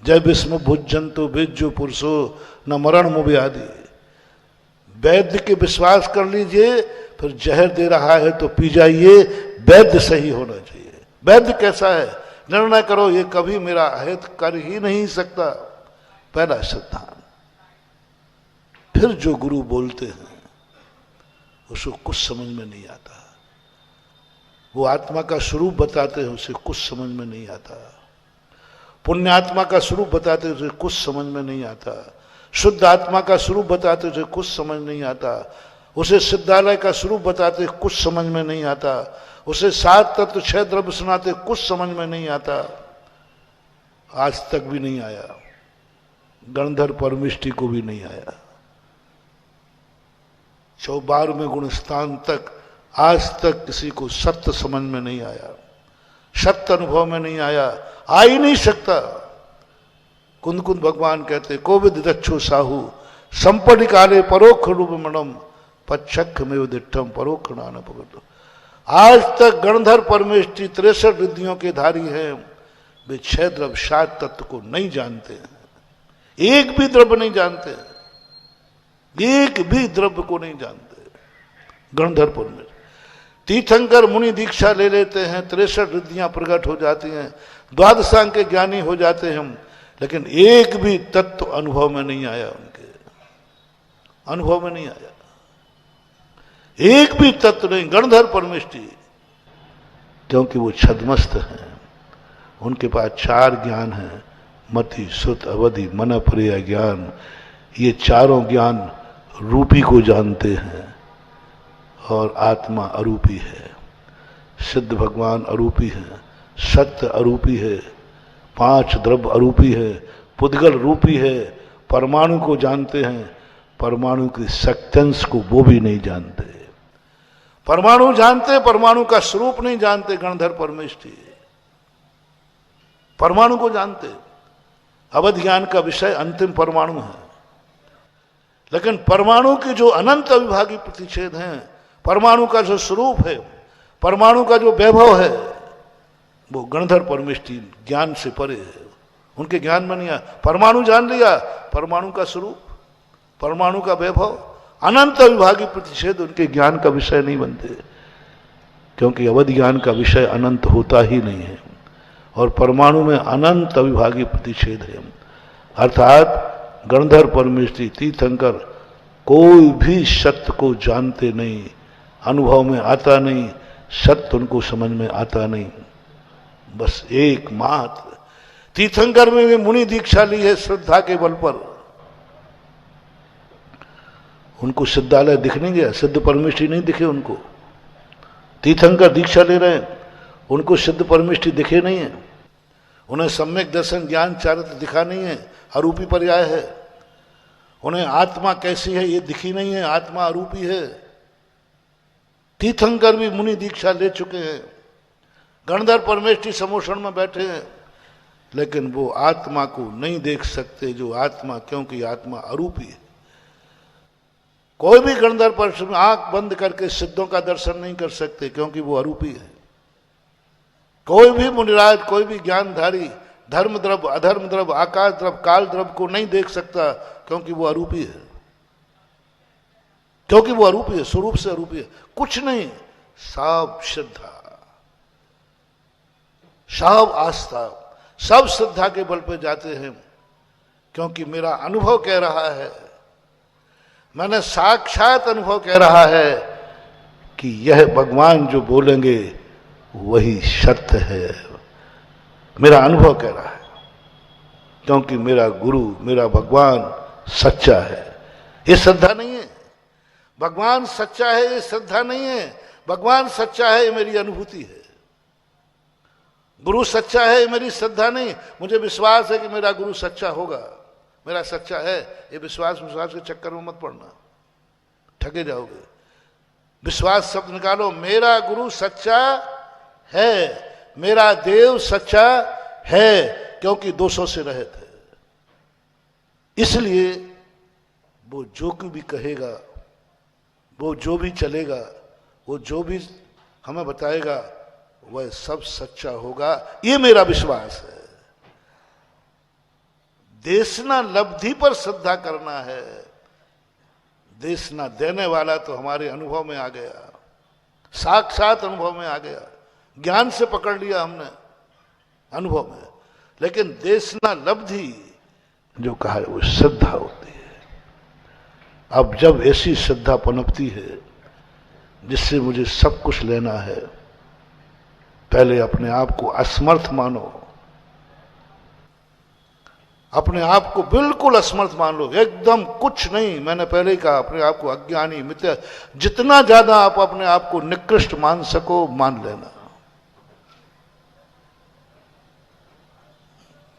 जय विस्म भुजंतु बिज्जु पुरुषो न मरण मुभि आदि। वैद्य के विश्वास कर लीजिए, फिर जहर दे रहा है तो पी जाइए। वैद्य सही होना चाहिए। वैद्य कैसा है निर्णय करो, ये कभी मेरा हित कर ही नहीं सकता। पहला सिद्धांत। फिर जो गुरु बोलते हैं उसको कुछ समझ में नहीं आता। वो आत्मा का स्वरूप बताते हैं, उसे कुछ समझ में नहीं आता। पुण्य आत्मा का स्वरूप बताते हैं, उसे कुछ समझ में नहीं आता। शुद्ध आत्मा का स्वरूप बताते उसे कुछ समझ नहीं आता। उसे सिद्धालय का स्वरूप बताते कुछ समझ में नहीं आता। उसे 7 तत्व 6 द्रव्य सुनाते कुछ समझ में नहीं आता। आज तक भी नहीं आया। गणधर परमिष्टि को भी नहीं आया। 44वें गुणस्थान तक आज तक किसी को सत्य समझ में नहीं आया, सत्य अनुभव में नहीं आया, आ ही नहीं सकता। कुंद कुंद भगवान कहते कोविद दक्षो साहू संपटि काले परोक्ष रूप मणम पच्छख में दिठम परोक्ष नान पकड़ो। आज तक गणधर परमेष्टि 63 रिद्धियों के धारी हैं, वे 6 द्रव्य 7 तत्व को नहीं जानते हैं। एक भी द्रव्य नहीं जानते हैं, एक भी द्रव्य को नहीं जानते। गणधर परमेष्टि तीर्थंकर मुनि दीक्षा ले लेते हैं, 63 रिद्धियां प्रकट हो जाती हैं, द्वादशांग के ज्ञानी हो जाते हैं, लेकिन एक भी तत्व अनुभव में नहीं आया। उनके अनुभव में नहीं आया, एक भी तत्व नहीं। गणधर परमेष्टि, क्योंकि वो छद्मस्त हैं, उनके पास 4 ज्ञान हैं, मति, सुत, अवधि, मन, प्रिय ज्ञान। ये चारों ज्ञान रूपी को जानते हैं और आत्मा अरूपी है। सिद्ध भगवान अरूपी है, सत्य अरूपी है, 5 द्रव्य अरूपी है, पुद्गल रूपी है। परमाणु को जानते हैं, परमाणु की सत्यांश को वो भी नहीं जानते। परमाणु जानते, परमाणु का स्वरूप नहीं जानते। गणधर परमेष्ठी परमाणु को जानते। अवध ज्ञान का विषय अंतिम परमाणु है, लेकिन परमाणु के जो अनंत अविभागी प्रतिच्छेद हैं, परमाणु का जो स्वरूप है, परमाणु का जो वैभव है, वो गणधर परमेष्ठी ज्ञान से परे है। उनके ज्ञान में नहीं आया। परमाणु जान लिया, परमाणु का स्वरूप, परमाणु का वैभव, अनंत अविभागी प्रतिच्छेद उनके ज्ञान का विषय नहीं बनते, क्योंकि अवध ज्ञान का विषय अनंत होता ही नहीं है और परमाणु में अनंत अविभागी प्रतिच्छेद है। अर्थात गणधर परमेष्ठी तीर्थंकर कोई भी सत्य को जानते नहीं, अनुभव में आता नहीं, सत्य उनको समझ में आता नहीं। बस एकमात्र तीर्थंकर में भी मुनि दीक्षा ली है श्रद्धा के बल पर। उनको सिद्धालय दिख नहीं गया, सिद्ध परमेष्ठी नहीं दिखे उनको। तीर्थंकर दीक्षा ले रहे हैं, उनको सिद्ध परमेष्ठी दिखे नहीं है। उन्हें सम्यक दर्शन ज्ञान चारित्र दिखा नहीं है, अरूपी पर्याय है। उन्हें आत्मा कैसी है ये दिखी नहीं है, आत्मा अरूपी है। तीर्थंकर भी मुनि दीक्षा ले चुके हैं, गणधर परमेष्ठी समोषण में बैठे हैं, लेकिन वो आत्मा को नहीं देख सकते जो आत्मा, क्योंकि आत्मा अरूपी है। कोई भी गणधर परमेष्ठी में आंख बंद करके सिद्धों का दर्शन नहीं कर सकते, क्योंकि वो अरूपी है। कोई भी मुनिराज, कोई भी ज्ञानधारी धर्म द्रव्य, अधर्म द्रव्य, आकाश द्रव्य, काल द्रव्य को नहीं देख सकता, क्योंकि वो अरूपी है। क्योंकि वो अरूपी है, स्वरूप से अरूपी है। कुछ नहीं, सब श्रद्धा, सब आस्था, सब श्रद्धा के बल पे जाते हैं। क्योंकि मेरा अनुभव कह रहा है, मैंने साक्षात अनुभव कह रहा है कि यह भगवान जो बोलेंगे वही सत्य है। मेरा अनुभव कह रहा है, क्योंकि मेरा गुरु, मेरा भगवान सच्चा है। ये श्रद्धा नहीं है। भगवान सच्चा है ये श्रद्धा नहीं है। भगवान सच्चा है ये मेरी अनुभूति है। गुरु सच्चा है ये मेरी श्रद्धा नहीं। मुझे विश्वास है कि मेरा गुरु सच्चा होगा, मेरा सच्चा है। ये विश्वास के चक्कर में मत पड़ना, ठगे जाओगे। विश्वास शब्द निकालो। मेरा गुरु सच्चा है, मेरा देव सच्चा है, क्योंकि 200 से रहित है। इसलिए वो जो भी कहेगा, वो जो भी चलेगा, वो जो भी हमें बताएगा, वह सब सच्चा होगा। ये मेरा विश्वास है। देशना लब्धि पर श्रद्धा करना है। देशना देने वाला तो हमारे अनुभव में आ गया, साक्षात अनुभव में आ गया। ज्ञान से पकड़ लिया हमने अनुभव में, लेकिन देशना लब्धि जो कहा है वो श्रद्धा होती है। अब जब ऐसी श्रद्धा पनपती है जिससे मुझे सब कुछ लेना है, पहले अपने आप को असमर्थ मानो, अपने आप को बिल्कुल असमर्थ मान लो, एकदम कुछ नहीं। मैंने पहले ही कहा, अपने आप को अज्ञानी, मिथ्या, जितना ज्यादा आप अपने आप को निकृष्ट मान सको मान लेना।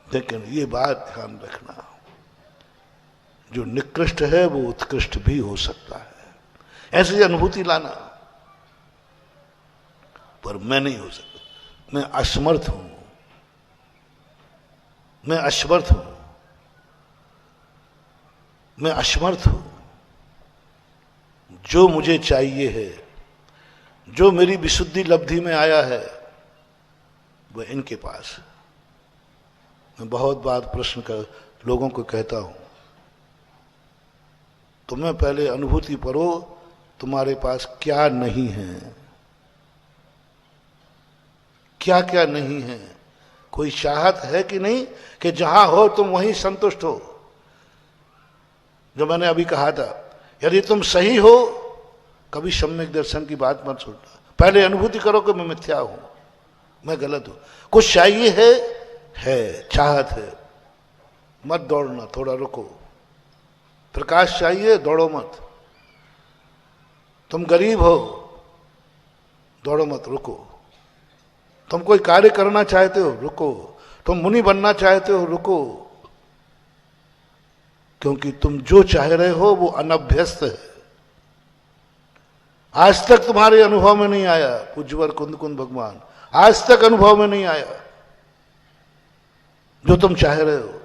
लेकिन ये बात ध्यान रखना, जो निकृष्ट है वो उत्कृष्ट भी हो सकता है। ऐसी अनुभूति लाना। पर मैं नहीं हो सकता, मैं असमर्थ हूं, मैं असमर्थ हूं, मैं असमर्थ हूं। जो मुझे चाहिए है, जो मेरी विशुद्धि लब्धि में आया है, वह इनके पास है। मैं बहुत बार प्रश्न कर लोगों को कहता हूं, तुम्हें पहले अनुभूति करो तुम्हारे पास क्या नहीं है, क्या क्या नहीं है। कोई चाहत है कि नहीं कि जहां हो तुम वहीं संतुष्ट हो। जो मैंने अभी कहा था, यदि तुम सही हो, कभी सम्यक दर्शन की बात मत सोचना। पहले अनुभूति करो कि मैं मिथ्या हूं, मैं गलत हूं। कुछ चाहिए है है, चाहत है, मत दौड़ना, थोड़ा रुको। प्रकाश चाहिए, दौड़ो मत। तुम गरीब हो, दौड़ो मत, रुको। तुम कोई कार्य करना चाहते हो, रुको। तुम मुनि बनना चाहते हो, रुको। क्योंकि तुम जो चाह रहे हो वो अनभ्यस्त है, आज तक तुम्हारे अनुभव में नहीं आया। पूज्यवर कुंद कुंद भगवान, आज तक अनुभव में नहीं आया जो तुम चाह रहे हो।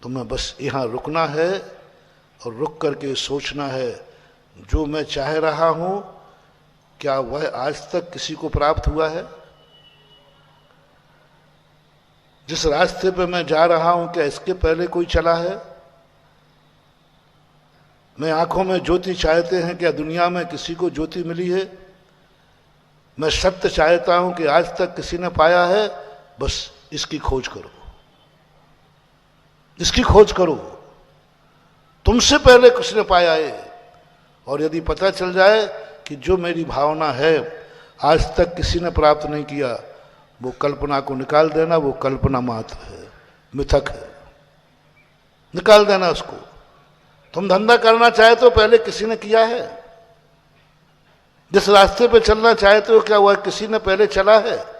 तुम्हें बस यहां रुकना है और रुक करके सोचना है, जो मैं चाह रहा हूं क्या वह आज तक किसी को प्राप्त हुआ है? जिस रास्ते पे मैं जा रहा हूं क्या इसके पहले कोई चला है? मैं आंखों में ज्योति चाहते हैं, क्या दुनिया में किसी को ज्योति मिली है? मैं सत्य चाहता हूं कि आज तक किसी ने पाया है? बस इसकी खोज करो, इसकी खोज करो। तुमसे पहले किसने पाया है? और यदि पता चल जाए कि जो मेरी भावना है आज तक किसी ने प्राप्त नहीं किया, वो कल्पना को निकाल देना, वो कल्पना मात्र है, मिथक है, निकाल देना उसको। तुम धंधा करना चाहते हो, पहले किसी ने किया है? जिस रास्ते पे चलना चाहते हो क्या वह किसी ने पहले चला है?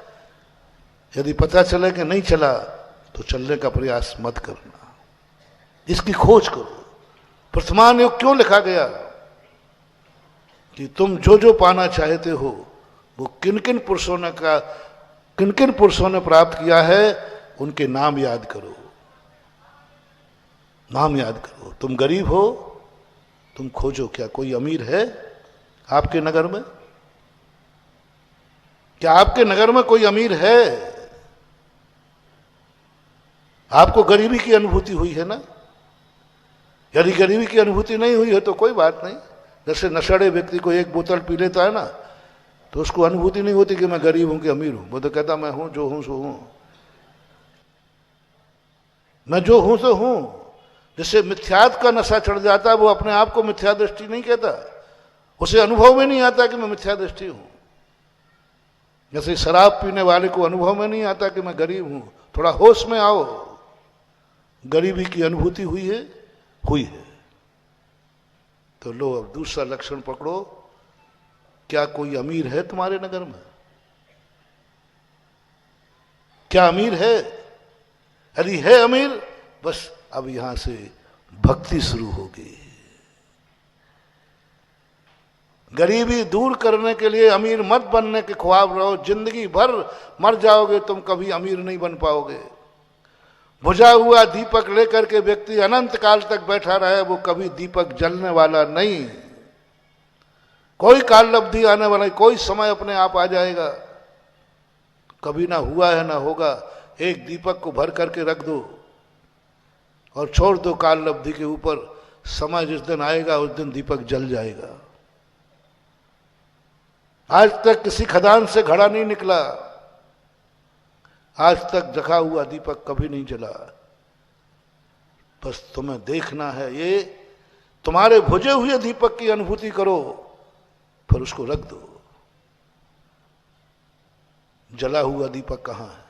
यदि पता चले कि नहीं चला तो चलने का प्रयास मत करना, इसकी खोज करो। वर्तमान युग क्यों लिखा गया कि तुम जो जो पाना चाहते हो वो किन किन पुरुषों ने प्राप्त किया है, उनके नाम याद करो, नाम याद करो। तुम गरीब हो, तुम खोजो क्या कोई अमीर है आपके नगर में? क्या आपके नगर में कोई अमीर है? आपको गरीबी की अनुभूति हुई है ना? यदि गरीबी की अनुभूति नहीं हुई है तो कोई बात नहीं। जैसे नशेड़े व्यक्ति को एक बोतल पी लेता है ना, तो उसको अनुभूति नहीं होती कि मैं गरीब हूं कि अमीर हूं। वो तो कहता मैं हूं, जो हूं सो हूं, मैं जो हूं सो हूं। जिससे मिथ्यात्व का नशा चढ़ जाता है वो अपने आप को मिथ्या दृष्टि नहीं कहता, उसे अनुभव में नहीं आता कि मैं मिथ्या दृष्टि हूं। जैसे शराब पीने वाले को अनुभव में नहीं आता कि मैं गरीब हूं। थोड़ा होश में आओ, गरीबी की अनुभूति हुई है? हुई है। तो लो अब दूसरा लक्षण पकड़ो, क्या कोई अमीर है तुम्हारे नगर में? क्या अमीर है? यदि है अमीर, बस अब यहां से भक्ति शुरू होगी। गरीबी दूर करने के लिए अमीर मत बनने के ख्वाब रहो, जिंदगी भर मर जाओगे तुम, कभी अमीर नहीं बन पाओगे। बुझा हुआ दीपक लेकर के व्यक्ति अनंत काल तक बैठा रहे, वो कभी दीपक जलने वाला नहीं। कोई काललब्धि आने वाला, कोई समय अपने आप आ जाएगा। कभी ना हुआ है ना होगा। एक दीपक को भर करके रख दो और छोड़ दो काललब्धि के ऊपर। समय जिस दिन आएगा उस दिन दीपक जल जाएगा। आज तक किसी खदान से घड़ा नहीं निकला, आज तक जगा हुआ दीपक कभी नहीं जला। बस तुम्हें देखना है, ये तुम्हारे बुझे हुए दीपक की अनुभूति करो, फिर उसको रख दो। जला हुआ दीपक कहां है?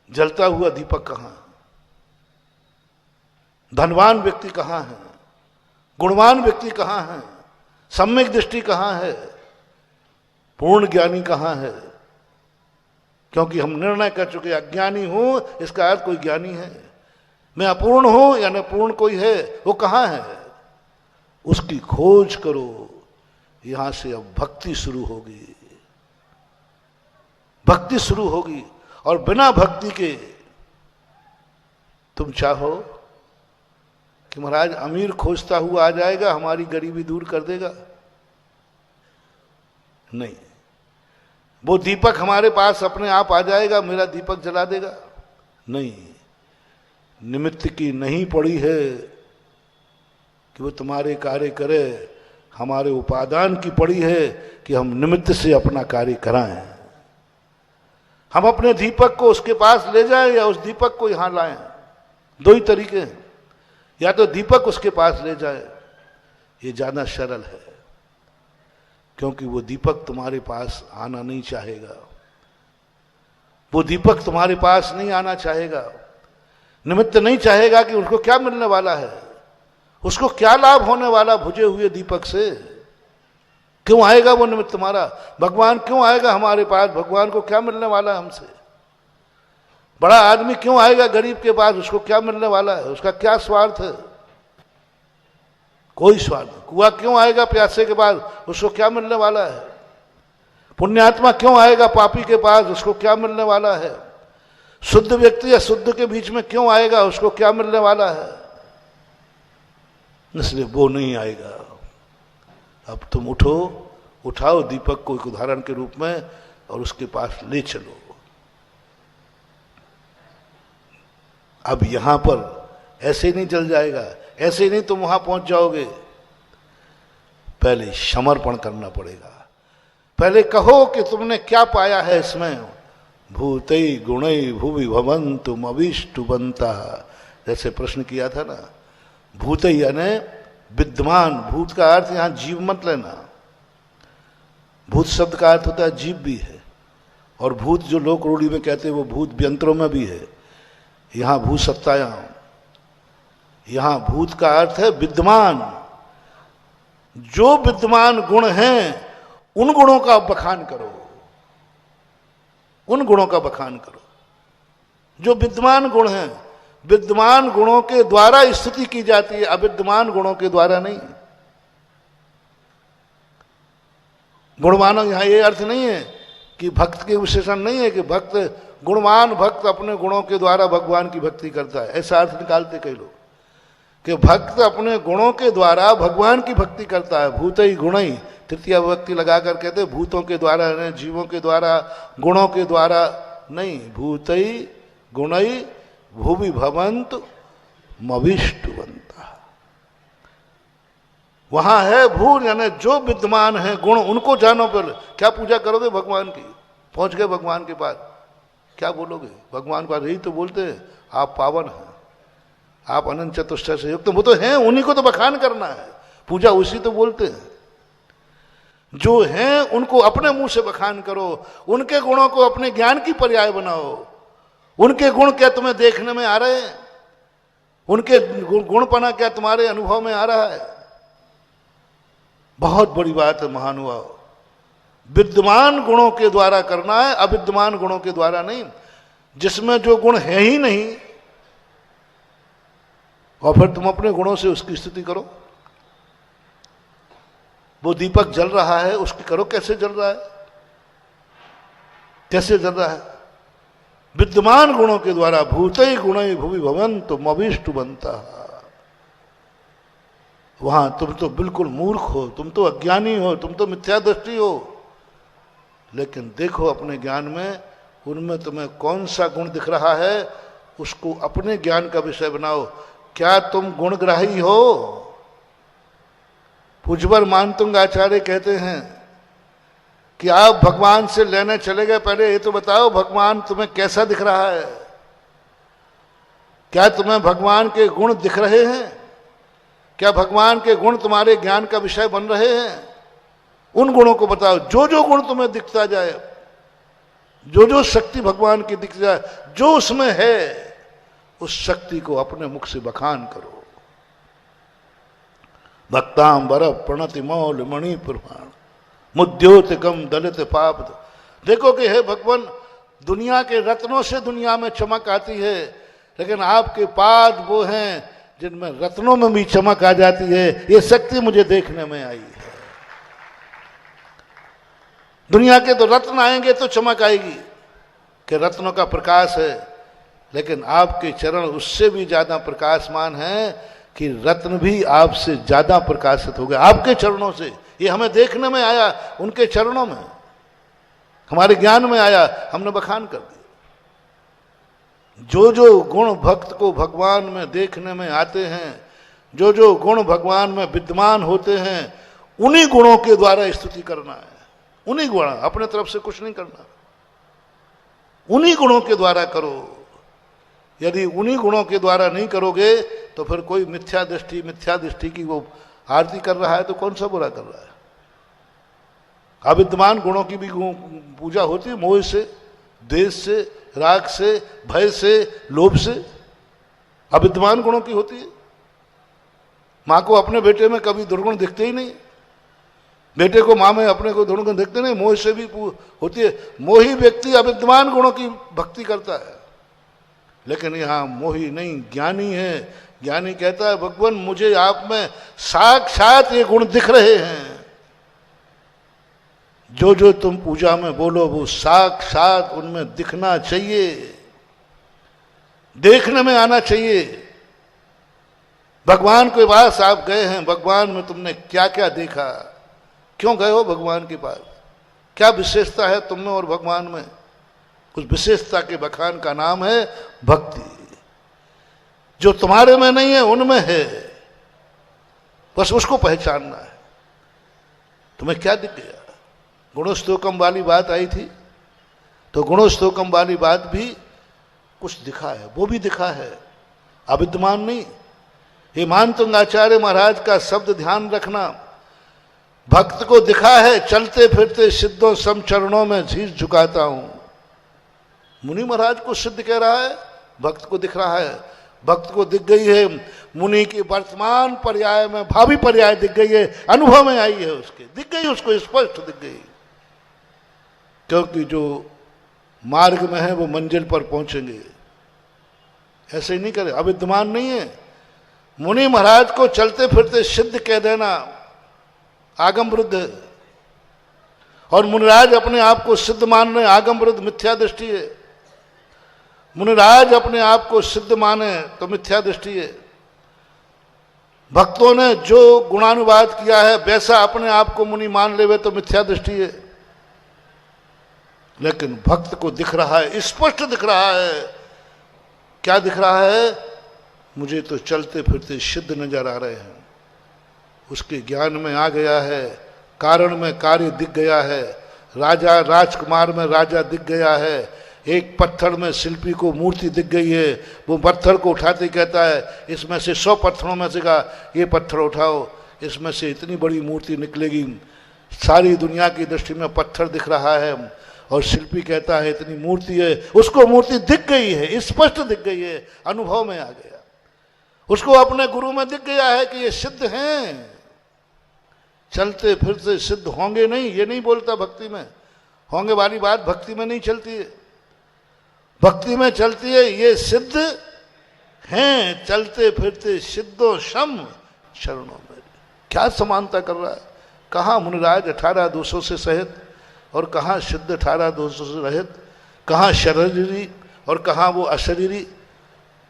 जलता हुआ दीपक कहां है? धनवान व्यक्ति कहां है? गुणवान व्यक्ति कहां है? सम्यक दृष्टि कहां है? पूर्ण ज्ञानी कहां है? क्योंकि हम निर्णय कर चुके अज्ञानी हूं, इसका अर्थ कोई ज्ञानी है। मैं अपूर्ण हूं या न पूर्ण कोई है, वो कहां है? उसकी खोज करो। यहां से अब भक्ति शुरू होगी, भक्ति शुरू होगी। और बिना भक्ति के तुम चाहो कि महाराज अमीर खोजता हुआ आ जाएगा, हमारी गरीबी दूर कर देगा, नहीं। वो दीपक हमारे पास अपने आप आ जाएगा, मेरा दीपक जला देगा, नहीं। निमित्त की नहीं पड़ी है कि वो तुम्हारे कार्य करे, हमारे उपादान की पड़ी है कि हम निमित्त से अपना कार्य कराएं। हम अपने दीपक को उसके पास ले जाएं या उस दीपक को यहां लाएं, दो ही तरीके हैं। या तो दीपक उसके पास ले जाए, ये ज्यादा सरल है, क्योंकि वो दीपक तुम्हारे पास आना नहीं चाहेगा। वो दीपक तुम्हारे पास नहीं आना चाहेगा, निमित्त नहीं चाहेगा कि उसको क्या मिलने वाला है, उसको क्या लाभ होने वाला बुझे हुए दीपक से। क्यों आएगा वो निमित्त तुम्हारा? भगवान क्यों आएगा हमारे पास? भगवान को क्या मिलने वाला है हमसे? बड़ा आदमी क्यों आएगा गरीब के पास? उसको क्या मिलने वाला है? उसका क्या स्वार्थ है? कोई स्वार्थ नहीं। कुआं क्यों आएगा प्यासे के पास? उसको क्या मिलने वाला है? पुण्यात्मा क्यों आएगा पापी के पास? उसको क्या मिलने वाला है? शुद्ध व्यक्ति या शुद्ध के बीच में क्यों आएगा? उसको क्या मिलने वाला है? इसलिए वो नहीं आएगा। अब तुम उठाओ दीपक को एक उदाहरण के रूप में और उसके पास ले चलो। अब यहां पर ऐसे ही नहीं चल जाएगा, ऐसे ही नहीं तुम वहां पहुंच जाओगे। पहले समर्पण करना पड़ेगा। पहले कहो कि तुमने क्या पाया है इसमें। भूतई गुणई भुवि भवन्तुम अविष्टुवन्तः, जैसे प्रश्न किया था ना। भूतई यानी विद्यमान, भूत का अर्थ यहां जीव मत लेना। भूत शब्द का अर्थ होता है जीव भी है, और भूत जो लोक रूढ़ी में कहते हैं वो भूत व्यंत्रों में भी है। यहां भूत सत्तायाम, यहां भूत का अर्थ है विद्यमान। जो विद्यमान गुण हैं उन गुणों का बखान करो, उन गुणों का बखान करो जो विद्यमान गुण हैं। विद्यमान गुणों के द्वारा स्तुति की जाती है, अविद्यमान गुणों के द्वारा नहीं। गुणवान यहां ये अर्थ नहीं है कि भक्त के विशेषण नहीं है कि भक्त गुणवान भक्त अपने गुणों के द्वारा भगवान की भक्ति करता है, ऐसा अर्थ निकालते कई लोग कि भक्त अपने गुणों के द्वारा भगवान की भक्ति करता है। भूतई गुणई तृतीय विभक्ति लगाकर कहते भूतों के द्वारा, जीवों के द्वारा, गुणों के द्वारा नहीं। भूतई गुणई भुवि भवन्तु मविष्टुवन्तः। वहां है भूल, यानी जो विद्यमान है गुण उनको जानो। पहले क्या पूजा करोगे भगवान की? पहुंच गए भगवान के पास, क्या बोलोगे भगवान को? यही तो बोलते हैं आप पावन हैं, आप अनंत चतुष्टय से युक्त। वो तो हैं, उन्हीं को तो बखान करना है। पूजा उसी तो बोलते हैं। जो हैं उनको अपने मुंह से बखान करो, उनके गुणों को अपने ज्ञान की पर्याय बनाओ। उनके गुण क्या तुम्हें देखने में आ रहे हैं? उनके गुणपना क्या तुम्हारे अनुभव में आ रहा है? बहुत बड़ी बात है महानुभाव। विद्यमान गुणों के द्वारा करना है, अविद्यमान गुणों के द्वारा नहीं। जिसमें जो गुण है ही नहीं और फिर तुम अपने गुणों से उसकी स्तुति करो। वो दीपक जल रहा है, उसकी करो। कैसे जल रहा है? कैसे जल रहा है? विद्यमान गुणों के द्वारा। भूतई गुणई भुवि भवन्तु मविष्टुवन्तः। वहां तुम तो बिल्कुल मूर्ख हो, तुम तो अज्ञानी हो, तुम तो मिथ्या दृष्टि हो। लेकिन देखो अपने ज्ञान में उनमें तुम्हें कौन सा गुण दिख रहा है, उसको अपने ज्ञान का विषय बनाओ। क्या तुम गुणग्राही हो? पूज्यवर मानतुंग आचार्य कहते हैं कि आप भगवान से लेने चले गए, पहले ये तो बताओ भगवान तुम्हें कैसा दिख रहा है? क्या तुम्हें भगवान के गुण दिख रहे हैं? क्या भगवान के गुण तुम्हारे ज्ञान का विषय बन रहे हैं? उन गुणों को बताओ। जो जो गुण तुम्हें दिखता जाए, जो जो शक्ति भगवान की दिख जाए, जो उसमें है, उस शक्ति को अपने मुख से बखान करो। भक्तांबर प्रणति मौल मणि पुराण मुद्योतिकम दलित पाप। देखो कि हे भगवान, दुनिया के रत्नों से दुनिया में चमक आती है, लेकिन आपके पाद वो हैं जिनमें रत्नों में भी चमक आ जाती है। ये शक्ति मुझे देखने में आई है। दुनिया के तो रत्न आएंगे तो चमक आएगी कि रत्नों का प्रकाश है, लेकिन आपके चरण उससे भी ज्यादा प्रकाशमान है कि रत्न भी आपसे ज्यादा प्रकाशित हो गए आपके चरणों से। ये हमें देखने में आया, उनके चरणों में हमारे ज्ञान में आया, हमने बखान कर दिया। जो जो गुण भक्त को भगवान में देखने में आते हैं, जो जो गुण भगवान में विद्यमान होते हैं, उन्हीं गुणों के द्वारा स्तुति करना है। उन्हीं गुण, अपने तरफ से कुछ नहीं करना, उन्हीं गुणों के द्वारा करो। यदि उन्हीं गुणों के द्वारा नहीं करोगे तो फिर कोई मिथ्या दृष्टि की वो आरती कर रहा है तो कौन सा बुरा कर रहा है? अविद्यमान गुणों की भी पूजा होती है, मोह से, द्वेष से, राग से, भय से, लोभ से, अविद्यमान गुणों की होती है। माँ को अपने बेटे में कभी दुर्गुण दिखते ही नहीं, बेटे को माँ में अपने को दुर्गुण दिखते नहीं, मोह से भी होती है। मोही व्यक्ति अविद्यमान गुणों की भक्ति करता है, लेकिन यहाँ मोही नहीं, ज्ञानी है। ज्ञानी कहता है भगवान मुझे आप में साक्षात ये गुण दिख रहे हैं, जो जो तुम पूजा में बोलो वो साक्षात उनमें दिखना चाहिए, देखने में आना चाहिए। भगवान के पास आप गए हैं, भगवान में तुमने क्या क्या देखा, क्यों गए हो भगवान के पास, क्या विशेषता है तुम में और भगवान में? उस विशेषता के बखान का नाम है भक्ति। जो तुम्हारे में नहीं है उनमें है, बस उसको पहचानना है। तुम्हें क्या दिख गया? गुणोस्तोकम वाली बात आई थी, तो गुणोस्तोकम वाली बात भी कुछ दिखा है, वो भी दिखा है, अविद्यमान नहीं। हे मानतुंग आचार्य महाराज का शब्द ध्यान रखना, भक्त को दिखा है चलते फिरते सिद्धों सम चरणों में शीश झुकाता हूं। मुनि महाराज को सिद्ध कह रहा है, भक्त को दिख रहा है। भक्त को दिख गई है मुनि की वर्तमान पर्याय में भावी पर्याय दिख गई है, अनुभव में आई है, उसके दिख गई, उसको स्पष्ट दिख गई। क्योंकि जो मार्ग में है वो मंजिल पर पहुंचेंगे, ऐसे ही नहीं करे, अविद्यमान नहीं है। मुनि महाराज को चलते फिरते सिद्ध कह देना आगम विरुद्ध है, और मुनिराज अपने आप को सिद्ध मान रहे, आगम विरुद्ध मिथ्या दृष्टि है। मुनिराज अपने आप को सिद्ध माने तो मिथ्या दृष्टि है। भक्तों ने जो गुणानुवाद किया है वैसा अपने आप को मुनि मान लेवे तो मिथ्या दृष्टि है। लेकिन भक्त को दिख रहा है, स्पष्ट दिख रहा है। क्या दिख रहा है? मुझे तो चलते फिरते सिद्ध नजर आ रहे हैं। उसके ज्ञान में आ गया है, कारण में कार्य दिख गया है, राजा राजकुमार में राजा दिख गया है, एक पत्थर में शिल्पी को मूर्ति दिख गई है। वो पत्थर को उठाते कहता है इसमें से 100 पत्थरों में से का ये पत्थर उठाओ, इसमें से इतनी बड़ी मूर्ति निकलेगी। सारी दुनिया की दृष्टि में पत्थर दिख रहा है, और शिल्पी कहता है इतनी मूर्ति है। उसको मूर्ति दिख गई है, स्पष्ट दिख गई है, अनुभव में आ गया। उसको अपने गुरु में दिख गया है कि ये सिद्ध हैं। चलते फिरते सिद्ध होंगे नहीं, ये नहीं बोलता भक्ति में। होंगे वाली बात भक्ति में नहीं चलती है। भक्ति में चलती है ये सिद्ध हैं, चलते फिरते सिद्धों सम चरणों में। क्या समानता कर रहा है? कहाँ मुनिराज 18 दोषों से सहित और कहाँ सिद्ध 18 दोषों से रहित, कहाँ शरीरी और कहाँ वो अशरीरी।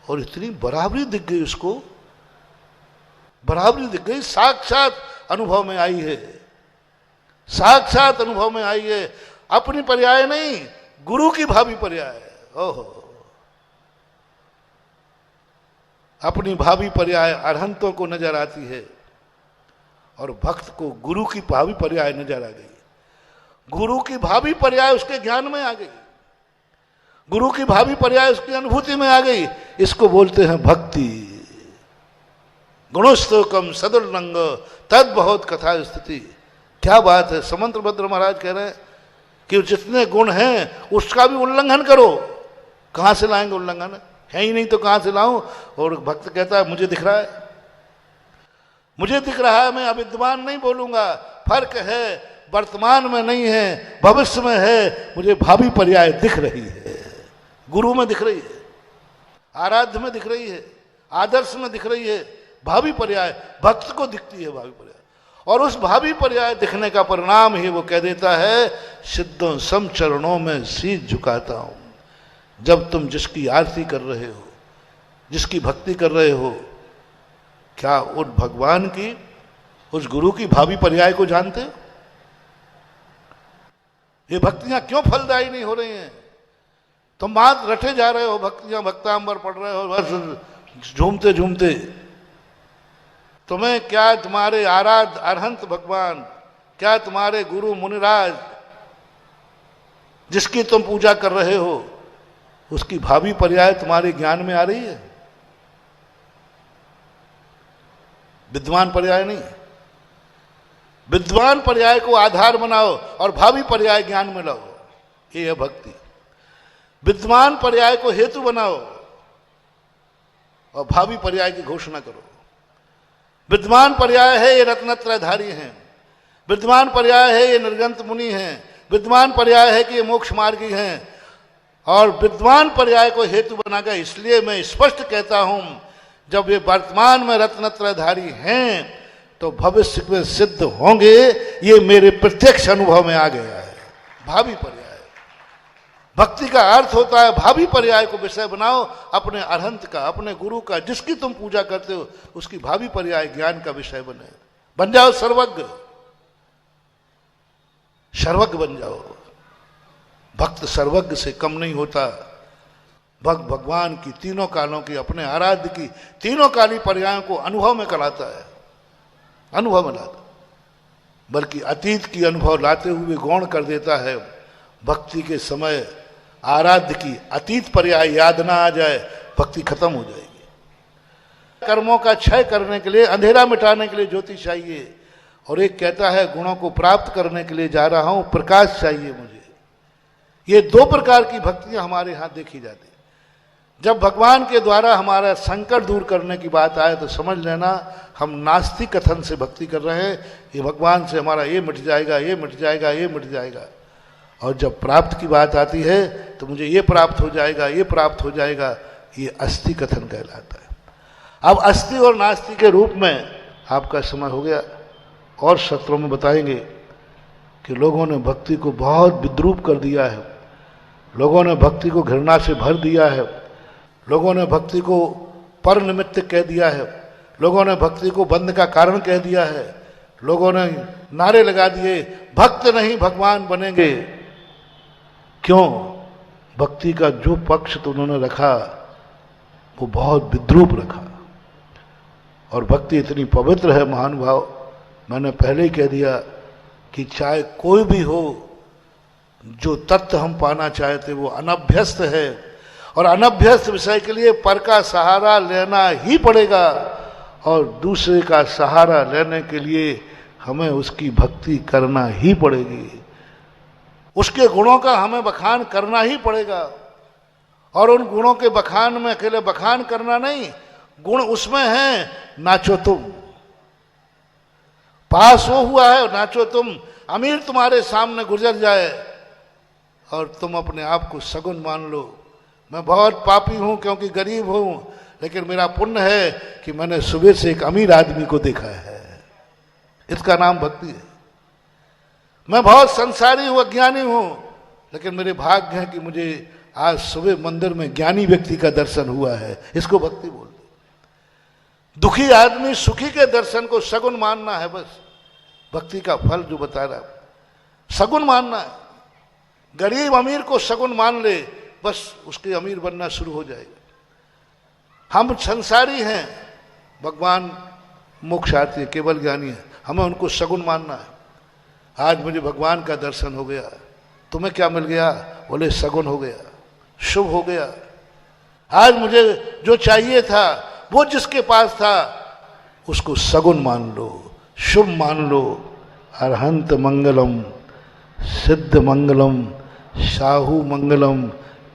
और इतनी बराबरी दिख गई, उसको बराबरी दिख गई, साक्षात अनुभव में आई है, साक्षात अनुभव में आई है। अपनी पर्याय नहीं, गुरु की भावी पर्याय। ओहो, अपनी भावी पर्याय अरहंतों को नजर आती है, और भक्त को गुरु की भावी पर्याय नजर आ गई। गुरु की भावी पर्याय उसके ज्ञान में आ गई, गुरु की भावी पर्याय उसकी अनुभूति में आ गई। इसको बोलते हैं भक्ति। गुणोस्तोकम सदुर्लंग तद बहुत कथा स्थिति। क्या बात है! समंत्रभद्र महाराज कह रहे हैं कि जितने गुण हैं उसका भी उल्लंघन करो। कहां से लाएंगे उल्लंघन? है ही नहीं तो कहां से लाऊं? और भक्त कहता है मुझे दिख रहा है, मुझे दिख रहा है, मैं अविद्यमान नहीं बोलूंगा। फर्क है, वर्तमान में नहीं है, भविष्य में है। मुझे भावी पर्याय दिख रही है, गुरु में दिख रही है, आराध्य में दिख रही है, आदर्श में दिख रही है। भावी पर्याय भक्त को दिखती है, भावी पर्याय। और उस भावी पर्याय दिखने का परिणाम ही वो कह देता है सिद्धों सम चरणों में शीश झुकाता हूं। जब तुम जिसकी आरती कर रहे हो, जिसकी भक्ति कर रहे हो, क्या उस भगवान की, उस गुरु की भावी पर्याय को जानते हो? ये भक्तियां क्यों फलदायी नहीं हो रही हैं? तुम बात रटे जा रहे हो, भक्तियां भक्तांबर पढ़ रहे हो बस झूमते झूमते। तुम्हें क्या तुम्हारे आराध्य अरहंत भगवान, क्या तुम्हारे गुरु मुनिराज जिसकी तुम पूजा कर रहे हो, उसकी भावी पर्याय तुम्हारे ज्ञान में आ रही है? विद्वान पर्याय नहीं, विद्वान पर्याय को आधार बनाओ और भावी पर्याय ज्ञान में लाओ। ये है भक्ति। विद्यमान पर्याय को हेतु बनाओ और भावी पर्याय की घोषणा करो। विद्यमान पर्याय है ये रत्नत्रयधारी हैं, विद्यमान पर्याय है ये निर्गंत मुनि हैं, विद्यमान पर्याय है कि ये मोक्ष मार्गी हैं, और विद्यमान पर्याय को हेतु बनाकर इसलिए मैं स्पष्ट कहता हूं, जब ये वर्तमान में रत्नत्रयधारी हैं तो भविष्य में सिद्ध होंगे, ये मेरे प्रत्यक्ष अनुभव में आ गया है। भावी पर्याय, भक्ति का अर्थ होता है भावी पर्याय को विषय बनाओ, अपने अरहंत का, अपने गुरु का, जिसकी तुम पूजा करते हो उसकी भावी पर्याय ज्ञान का विषय बन जाओ सर्वज्ञ, सर्वज्ञ बन जाओ। भक्त सर्वज्ञ से कम नहीं होता। भगवान की तीनों कालों की, अपने आराध्य की तीनों काली पर्यायों को अनुभव में कराता है, अनुभव में लाता, बल्कि अतीत की अनुभव लाते हुए गौण कर देता है। भक्ति के समय आराध्य की अतीत पर्याय याद ना आ जाए, भक्ति खत्म हो जाएगी। कर्मों का क्षय करने के लिए, अंधेरा मिटाने के लिए ज्योति चाहिए, और एक कहता है गुणों को प्राप्त करने के लिए जा रहा हूं, प्रकाश चाहिए मुझे। ये दो प्रकार की भक्तियां हमारे यहां देखी जाती। जब भगवान के द्वारा हमारा संकट दूर करने की बात आए तो समझ लेना हम नास्तिक कथन से भक्ति कर रहे हैं, ये भगवान से हमारा ये मिट जाएगा, ये मिट जाएगा, ये मिट जाएगा। और जब प्राप्त की बात आती है तो मुझे ये प्राप्त हो जाएगा, ये प्राप्त हो जाएगा, ये अस्थि कथन कहलाता है। अब अस्थि और नास्ति के रूप में आपका समय हो गया, और सत्रों में बताएंगे कि लोगों ने भक्ति को बहुत विद्रूप कर दिया है, लोगों ने भक्ति को घृणा से भर दिया है, लोगों ने भक्ति को पर निमित्त कह दिया है, लोगों ने भक्ति को बंद का कारण कह दिया है, लोगों ने नारे लगा दिए भक्त नहीं भगवान बनेंगे। क्यों? भक्ति का जो पक्ष तो उन्होंने रखा वो बहुत विद्रूप रखा। और भक्ति इतनी पवित्र है महानुभाव, मैंने पहले ही कह दिया कि चाहे कोई भी हो, जो तत्व हम पाना चाहते वो अनभ्यस्त है, और अनभ्यस्त विषय के लिए पर का सहारा लेना ही पड़ेगा, और दूसरे का सहारा लेने के लिए हमें उसकी भक्ति करना ही पड़ेगी, उसके गुणों का हमें बखान करना ही पड़ेगा। और उन गुणों के बखान में अकेले बखान करना नहीं, गुण उसमें है, नाचो तुम, पास वो हुआ है नाचो तुम। अमीर तुम्हारे सामने गुजर जाए और तुम अपने आप को सगुन मान लो, मैं बहुत पापी हूं क्योंकि गरीब हूं, लेकिन मेरा पुण्य है कि मैंने सुबह से एक अमीर आदमी को देखा है, इसका नाम भक्ति है। मैं बहुत संसारी हूं, अज्ञानी हूं, लेकिन मेरे भाग्य है कि मुझे आज सुबह मंदिर में ज्ञानी व्यक्ति का दर्शन हुआ है, इसको भक्ति बोलते। दुखी आदमी सुखी के दर्शन को सगुन मानना है, बस भक्ति का फल जो बता रहा सगुन मानना है। गरीब अमीर को सगुन मान ले, बस उसके अमीर बनना शुरू हो जाएगा। हम संसारी हैं, भगवान मोक्षार्थी है, केवल ज्ञानी है, हमें उनको सगुन मानना है। आज मुझे भगवान का दर्शन हो गया, तुम्हें क्या मिल गया? बोले सगुन हो गया, शुभ हो गया। आज मुझे जो चाहिए था, वो जिसके पास था, उसको सगुन मान लो, शुभ मान लो। अरहंत मंगलम, सिद्ध मंगलम, साहू मंगलम,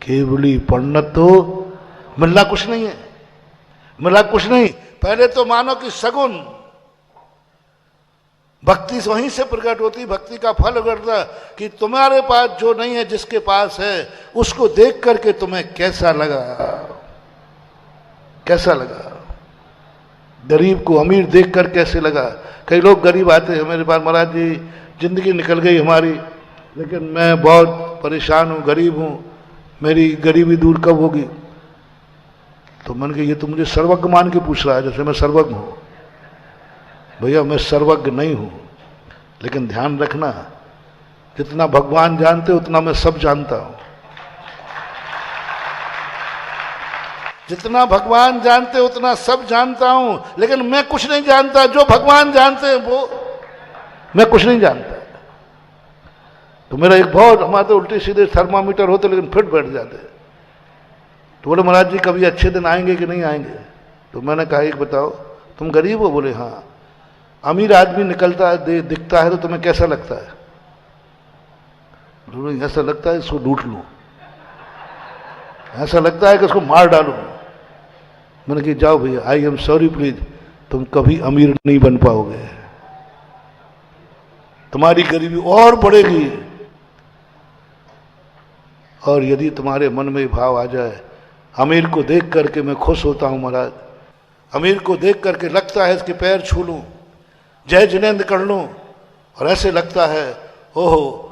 केवली पण्णतो। मिलना कुछ नहीं है, मिला कुछ नहीं। पहले तो मानो कि सगुन, भक्ति वहीं से प्रकट होती, भक्ति का फल करता कि तुम्हारे पास जो नहीं है, जिसके पास है, उसको देख करके तुम्हें कैसा लगा, कैसा लगा। गरीब को अमीर देखकर कैसे लगा। कई लोग गरीब आते हैं मेरे पास, महाराज जी जिंदगी निकल गई हमारी, लेकिन मैं बहुत परेशान हूँ, गरीब हूँ, मेरी गरीबी दूर कब होगी? तो मन के ये तो मुझे सर्वज्ञ मान के पूछ रहा है, जैसे मैं सर्वज्ञ हूँ। भैया मैं सर्वज्ञ नहीं हूं, लेकिन ध्यान रखना, जितना भगवान जानते उतना मैं सब जानता हूं। जितना भगवान जानते उतना सब जानता हूं, लेकिन मैं कुछ नहीं जानता। जो भगवान जानते हैं वो मैं कुछ नहीं जानता। तो मेरा एक बहुत, हमारे तो उल्टे सीधे थर्मामीटर होते लेकिन फिट बैठ जाते। तो बोले महाराज जी कभी अच्छे दिन आएंगे कि नहीं आएंगे? तो मैंने कहा एक बताओ, तुम गरीब हो? बोले हाँ। अमीर आदमी निकलता है, दिखता है तो तुम्हें कैसा लगता है? ऐसा लगता है इसको लूट लूं। ऐसा लगता है कि उसको मार डालूं। मैंने कहा जाओ भैया, आई एम सॉरी प्लीज, तुम कभी अमीर नहीं बन पाओगे, तुम्हारी गरीबी और बढ़ेगी। और यदि तुम्हारे मन में भाव आ जाए, अमीर को देख करके मैं खुश होता हूं महाराज, अमीर को देख करके लगता है इसके पैर छू लूं, जय जिनेंद्र कर लूं, और ऐसे लगता है ओहो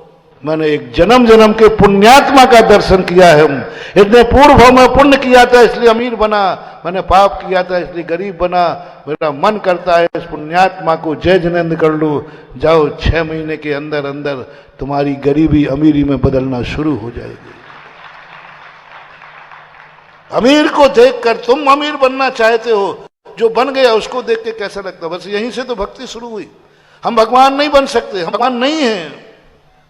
मैंने एक जन्म जन्म के पुण्यात्मा का दर्शन किया है। इतने पूर्व में पुण्य किया था इसलिए अमीर बना, मैंने पाप किया था इसलिए गरीब बना। मेरा मन करता है इस पुण्यात्मा को जय जिनेंद्र कर लूं। जाओ 6 महीने के अंदर अंदर तुम्हारी गरीबी अमीरी में बदलना शुरू हो जाएगी। अमीर को देखकर तुम अमीर बनना चाहते हो, जो बन गया उसको देख के कैसा लगता। बस यहीं से तो भक्ति शुरू हुई। हम भगवान नहीं बन सकते, हम भगवान नहीं हैं,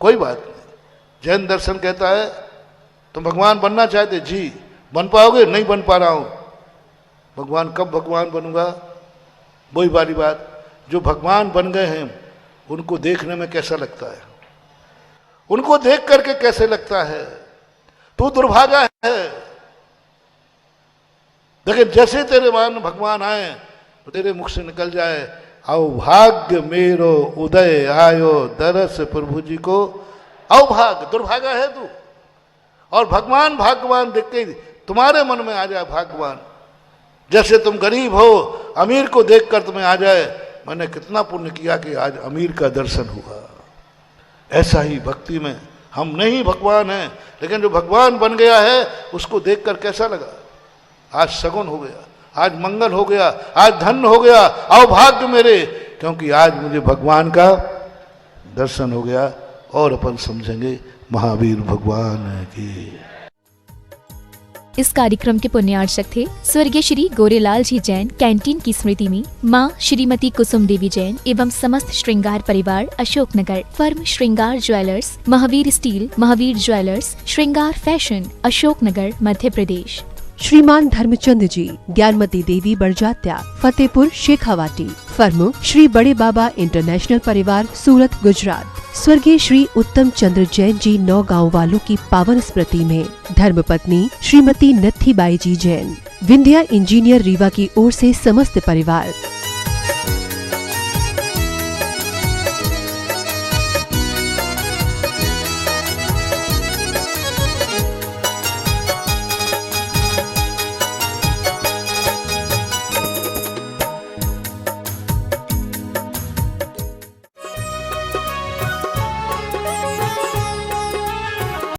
कोई बात नहीं। जैन दर्शन कहता है तुम भगवान बनना चाहते, जी बन पाओगे? नहीं बन पा रहा हूं। भगवान कब भगवान बनूंगा? वही वाली बात, जो भगवान बन गए हैं उनको देखने में कैसा लगता है, उनको देख करके कैसे लगता है। तू दुर्भागा है। लेकिन जैसे तेरे मान भगवान आए तो तेरे मुख से निकल जाए अवभाग्य मेरो उदय आयो दरस प्रभु जी को। अवभाग्य, दुर्भागा है तू। और भगवान भाग्यवान देख के तुम्हारे मन में आ जाए भाग्यवान। जैसे तुम गरीब हो, अमीर को देखकर तुम्हें आ जाए मैंने कितना पुण्य किया कि आज अमीर का दर्शन हुआ। ऐसा ही भक्ति में हम नहीं भगवान हैं, लेकिन जो भगवान बन गया है उसको देखकर कैसा लगा। आज सगुन हो गया, आज मंगल हो गया, आज धन्य हो गया, अवभाग्य मेरे, क्योंकि आज मुझे भगवान का दर्शन हो गया। और अपन समझेंगे महावीर भगवान की। इस कार्यक्रम के पुण्यार्चक थे स्वर्गीय श्री गोरेलाल जी जैन कैंटीन की स्मृति में मां श्रीमती कुसुम देवी जैन एवं समस्त श्रृंगार परिवार अशोकनगर। फर्म श्रृंगार jewellers, Mahavir steel, Mahavir jewellers, श्रृंगार फैशन, अशोकनगर, मध्य प्रदेश। श्रीमान धर्मचंद जी, ज्ञानमती देवी बड़जात्या, फतेहपुर शेखावाटी। फर्म श्री बड़े बाबा इंटरनेशनल परिवार, सूरत, गुजरात। स्वर्गीय श्री उत्तम चंद्र जैन जी नौगांव वालों की पावन स्मृति में धर्मपत्नी श्रीमती नत्थीबाई जी जैन। विंध्या इंजीनियर रीवा की ओर से समस्त परिवार।